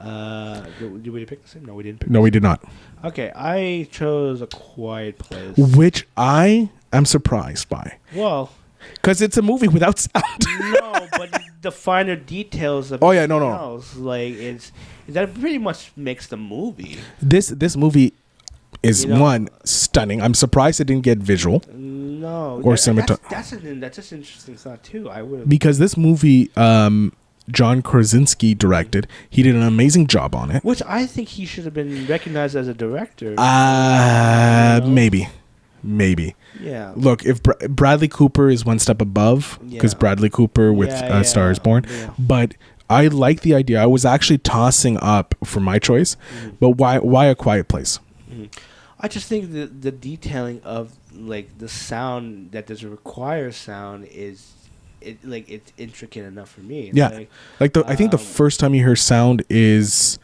did we pick the same? No, we didn't pick No, we did not. Okay, I chose A Quiet Place. Which I am surprised by. Well, because it's a movie without sound. No, but the finer details of that pretty much makes the movie. This movie is one stunning. I'm surprised it didn't get visual. No, or that's just an interesting thought too. I would because this movie. John Krasinski directed. He did an amazing job on it. Which I think he should have been recognized as a director. Maybe. Yeah. Look, if Bradley Cooper is one step above, because Bradley Cooper with Star Is Born. Yeah. But I like the idea. I was actually tossing up for my choice. But why A Quiet Place? I just think the detailing of the sound that does require sound is... it's intricate enough for me. Yeah, I think the first time you hear sound is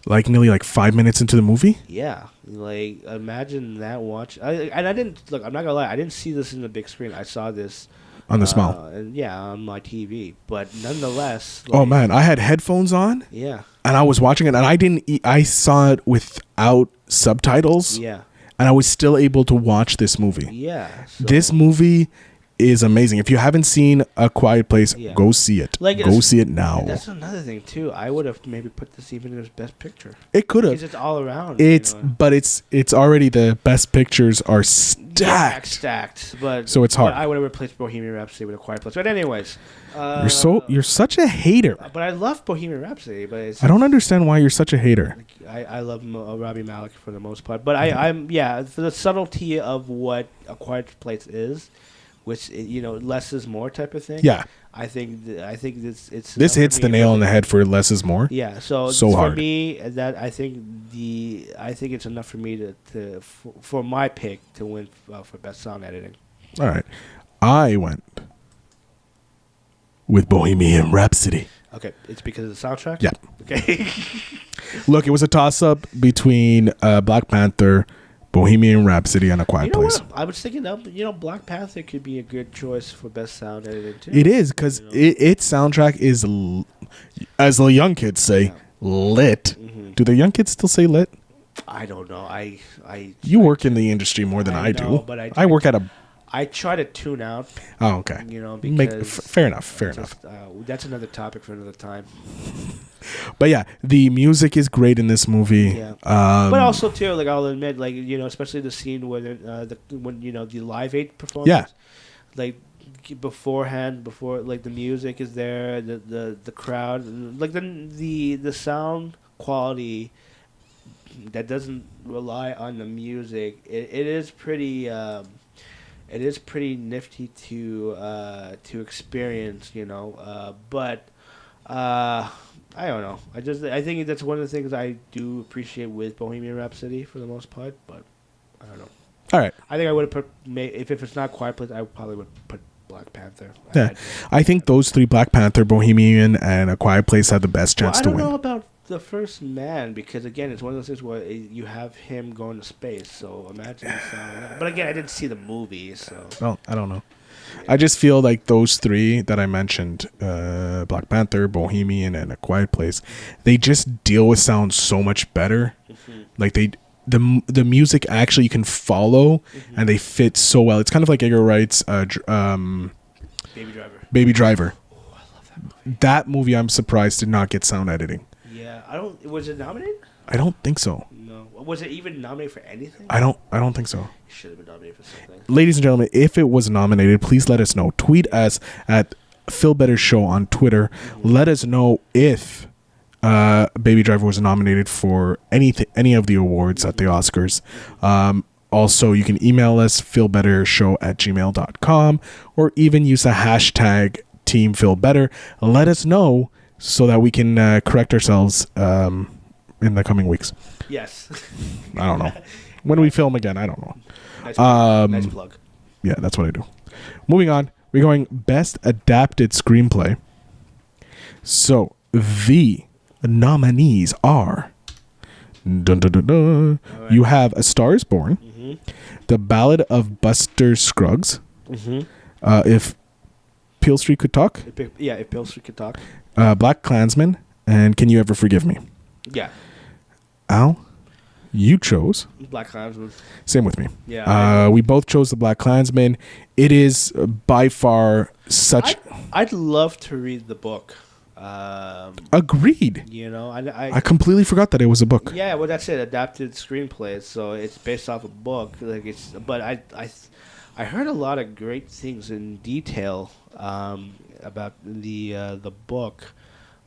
nearly 5 minutes into the movie. Yeah, imagine that watch. I didn't look. I'm not gonna lie. I didn't see this in the big screen. I saw this on the small. On my TV. But nonetheless. Oh man, I had headphones on. Yeah. And I was watching it, and I saw it without subtitles. Yeah. and I was still able to watch this movie. Yeah. This movie is amazing. If you haven't seen A Quiet Place, go see it. Go see it now. That's another thing too. I would have maybe put this even in his best picture. It could have. Because it's all around. But it's already the best pictures are stacked. But so it's hard. I would have replaced Bohemian Rhapsody with A Quiet Place. But anyways, you're such a hater. But I love Bohemian Rhapsody. But I don't understand why you're such a hater. I love Rami Malek for the most part. But I'm for the subtlety of what A Quiet Place is, which less is more type of thing. Yeah, I think it's this hits the nail on the head for less is more. Yeah, so hard. For me, that I think it's enough for me for my pick to win for best sound editing. All right, I went with Bohemian Rhapsody. Okay, it's because of the soundtrack. Yeah. Okay. Look, it was a toss-up between Black Panther, Bohemian Rhapsody, and A Quiet Place. What? I was thinking Black Panther could be a good choice for best sound editing too. It is because its soundtrack is, as the young kids say, lit. Mm-hmm. Do the young kids still say lit? I don't know. You work in the industry more than I do. But I work at a. I try to tune out. Oh, okay. Because fair enough. That's another topic for another time. But yeah, the music is great in this movie. Yeah. But also too, I'll admit, especially the scene where the Live Aid performance. Yeah. Beforehand, before the music is there, the crowd, the sound quality that doesn't rely on the music. It is pretty. It is pretty nifty to experience, but I don't know. I think that's one of the things I do appreciate with Bohemian Rhapsody for the most part, but I don't know. All right. I think I would have put if it's not Quiet Place, I probably would put Black Panther. Yeah, I think those three, Black Panther, Bohemian, and A Quiet Place, have the best chance to win. I don't know about The First Man, because again, it's one of those things where you have him going to space. So imagine. But again, I didn't see the movie, so. Well, I don't know. I just feel like those three that I mentioned, Black Panther, Bohemian, and A Quiet Place, they just deal with sound so much better. Mm-hmm. The music actually you can follow, mm-hmm. and they fit so well. It's kind of like Edgar Wright's Baby Driver. Oh, I love that movie. That movie, I'm surprised, did not get sound editing. Yeah, was it nominated? I don't think so. No. Was it even nominated for anything? I don't think so. It should have been nominated for something. Ladies and gentlemen, if it was nominated, please let us know. Tweet us at Phil Better Show on Twitter. Mm-hmm. Let us know if Baby Driver was nominated for any of the awards at the Oscars. Also, you can email us, philbettershow@gmail.com, or even use the hashtag Team Phil Better. Let us know so that we can correct ourselves in the coming weeks. Yes. I don't know. When we film again, I don't know. Nice plug. Yeah, that's what I do. Moving on, we're going Best Adapted Screenplay. So, the nominees are... Dun, dun, dun, dun. Right. You have A Star is Born, mm-hmm. The Ballad of Buster Scruggs, mm-hmm. If Peele Street Could Talk. If Peele Street Could Talk. Black Klansman, and Can You Ever Forgive Me? Yeah. Al, you chose Black Klansman. Same with me. Yeah. We both chose the Black Klansman. It is by far such... I'd love to read the book. Agreed. I completely forgot that it was a book. Yeah, well, that's it. Adapted screenplay, so it's based off a book. But I heard a lot of great things in detail about the book.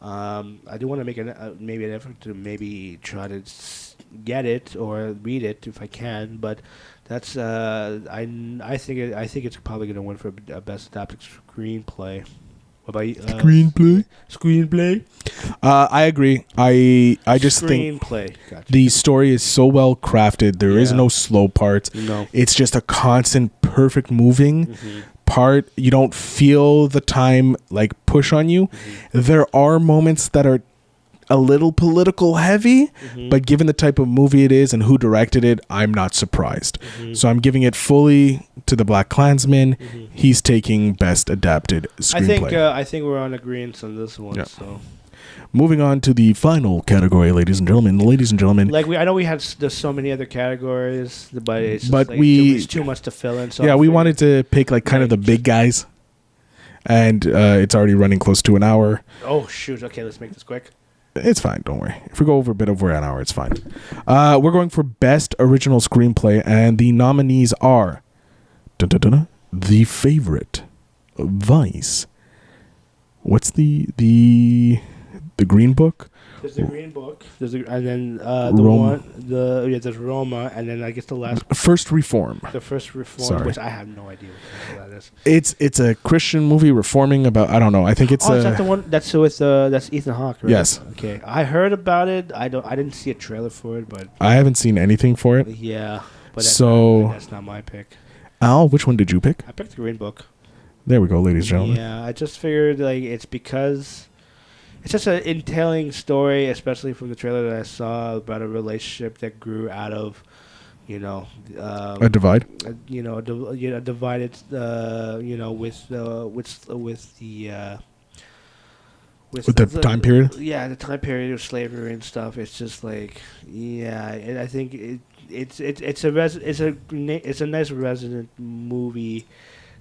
I do want to make maybe an effort to maybe try to get it or read it if I can. But that's I think it's probably going to win for best adapted screenplay. Screenplay. I agree. I just think the story is so well crafted. There is no slow parts. No. It's just a constant, perfect moving mm-hmm. part. You don't feel the time push on you. Mm-hmm. There are moments that are a little political heavy, mm-hmm. but given the type of movie it is and who directed it, I'm not surprised. Mm-hmm. So I'm giving it fully to the Black Klansman. Mm-hmm. He's taking best adapted screenplay. I think we're on agreement on this one. Yeah. So Moving on to the final category, ladies and gentlemen. Ladies and gentlemen, Like I know we had there's so many other categories, but it's just But like, we- it's too much to fill in. So yeah, I we figured- wanted to pick like kind of the big guys, and it's already running close to an hour. Oh shoot! Okay, let's make this quick. It's fine, don't worry. If we go over a bit over an hour, it's fine. We're going for best original screenplay, and the nominees are dun, dun, dun, dun, The Favorite, Vice. What's the Green Book? There's the Green Book. There's and then the Roma. there's Roma, and then I guess the last, First Reform. the first Reform, Sorry. which I have no idea what that is. It's a Christian movie reforming about, I don't know. I think it's Is that the one that's with that's Ethan Hawke? Right? Yes. Okay, I heard about it. I didn't see a trailer for it, but I haven't seen anything for it. yeah. But that's not my pick. Al, which one did you pick? I picked the Green Book. There we go, ladies and gentlemen. Yeah, I just figured like it's because it's just an entailing story, especially from the trailer that I saw about a relationship that grew out of, A divide. divided, with the time period? Yeah, the time period of slavery and stuff. It's just like, yeah, and I think it's a nice resonant movie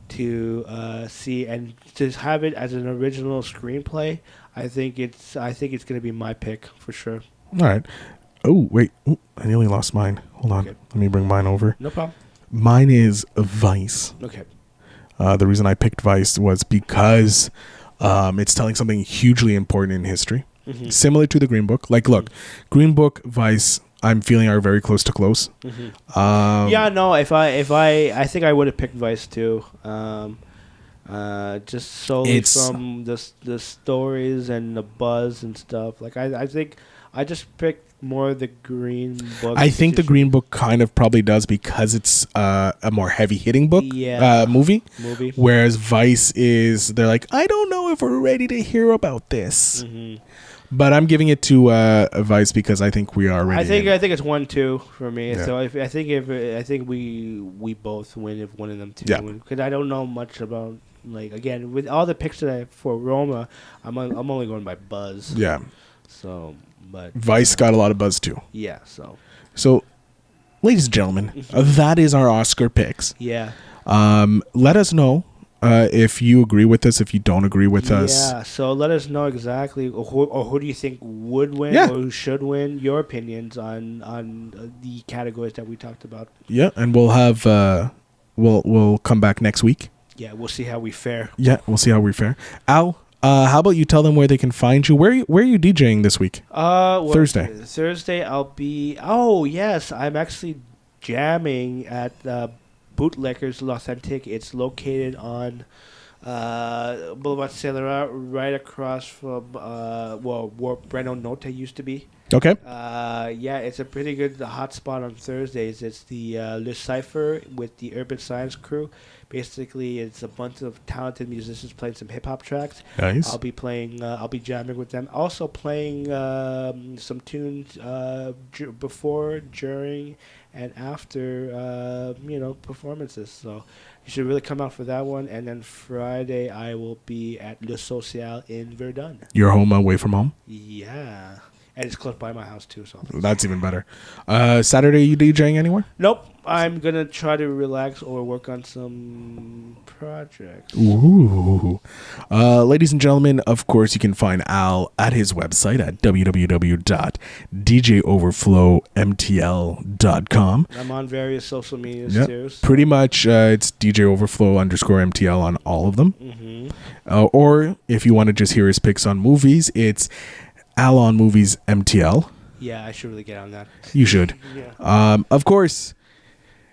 to see, and to have it as an original screenplay. I think it's gonna be my pick for sure. All right. Oh, wait. Ooh, I nearly lost mine. Hold on. Okay. Let me bring mine over. No problem. Mine is Vice. Okay. The reason I picked Vice was because it's telling something hugely important in history, Mm-hmm. similar to the Green Book. Like, look, Green Book, Vice, I'm feeling are very close to close. Mm-hmm. Yeah, no. I think I would have picked Vice too. Just solely from the stories and the buzz and stuff. Like I think I just picked more of the Green Book. I think the Green Book kind of probably does because it's a more heavy hitting book movie. Whereas Vice is, they're like, I don't know if we're ready to hear about this. Mm-hmm. But I'm giving it to Vice because I think we are ready. I think it's 1-2 for me. Yeah. So I think we both win if one of them two. Yeah. Because I don't know much about, like, again, with all the picks that I have for Roma, I'm only going by buzz. Yeah. So, but Vice got a lot of buzz too. yeah. So, ladies and gentlemen, that is our Oscar picks. Yeah. Let us know if you agree with us, if you don't agree with us. Yeah, so let us know exactly who do you think would win or who should win. Your opinions on the categories that we talked about. Yeah, and we'll have we'll come back next week. Yeah, we'll see how we fare. Yeah, we'll see how we fare. Al, how about you tell them where they can find you? Where are you DJing this week? Thursday. Thursday I'll be. Oh yes, I'm actually jamming at Bootleggers L'Authentique. It's located on Boulevard Saint-Laurent, right across from where Breno Note used to be. Okay. Yeah, it's a pretty good hot spot on Thursdays. It's the Le Cypher with the Urban Science crew. Basically, it's a bunch of talented musicians playing some hip hop tracks. Nice. I'll be jamming with them. Also playing some tunes before, during, and after performances. So you should really come out for that one. And then Friday I will be at Le Social in Verdun. You're home away from home? Yeah. And it's close by my house too, so that's even better. Saturday, you DJing anywhere? Nope. I'm gonna try to relax or work on some projects. Ooh. Ladies and gentlemen, of course, you can find Al at his website at www.djoverflowmtl.com. I'm on various social medias too. So. Pretty much, it's DJOverflow_MTL on all of them. Mm-hmm. Or if you want to just hear his picks on movies, it's Al on Movies MTL. Yeah, I should really get on that. You should. Yeah. Of course,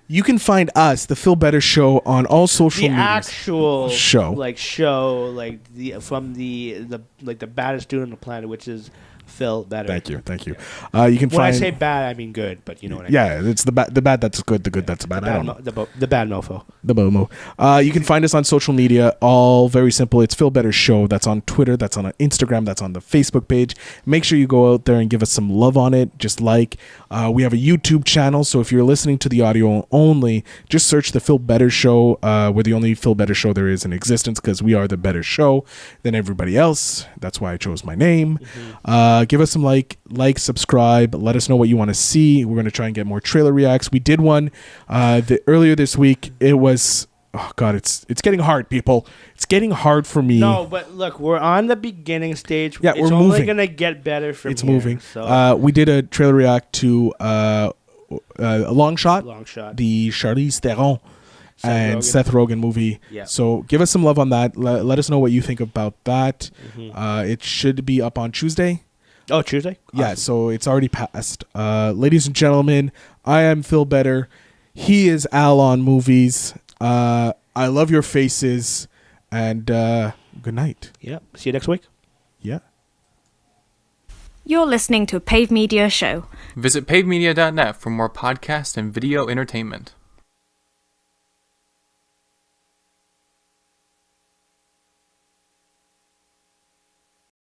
you can find us, the Phil Better Show, on all social media. The actual show, from the baddest dude on the planet, which is Phil better. Thank you. You can When I find. say bad, I mean good, but you know what I mean. Yeah, it's the bad that's good, the good that's bad. I don't know. The bad mofo. The Momo. You can find us on social media. All very simple. It's Feel Better Show. That's on Twitter. That's on Instagram. That's on the Facebook page. Make sure you go out there and give us some love on it. Just like we have a YouTube channel. So if you're listening to the audio only, just search the Feel Better Show. We're the only Feel Better Show there is in existence because we are the better show than everybody else. That's why I chose my name. Give us some like, subscribe. Let us know what you want to see. We're going to try and get more trailer reacts. We did one earlier this week. It was, oh God, it's getting hard, people. It's getting hard for me. No, but look, we're on the beginning stage. Yeah, it's we're only moving. going to get better from It's here, moving. So. We did a trailer react to a Long Shot, the Charlize Theron and Seth Rogen movie. Yeah. So give us some love on that. Let us know what you think about that. It should be up on Tuesday. Oh, Tuesday? Yeah, so it's already passed. Ladies and gentlemen, I am Phil Better. He is Al on Movies. I love your faces. And good night. Yeah. See you next week. Yeah. You're listening to a Pave Media show. Visit pavemedia.net for more podcast and video entertainment.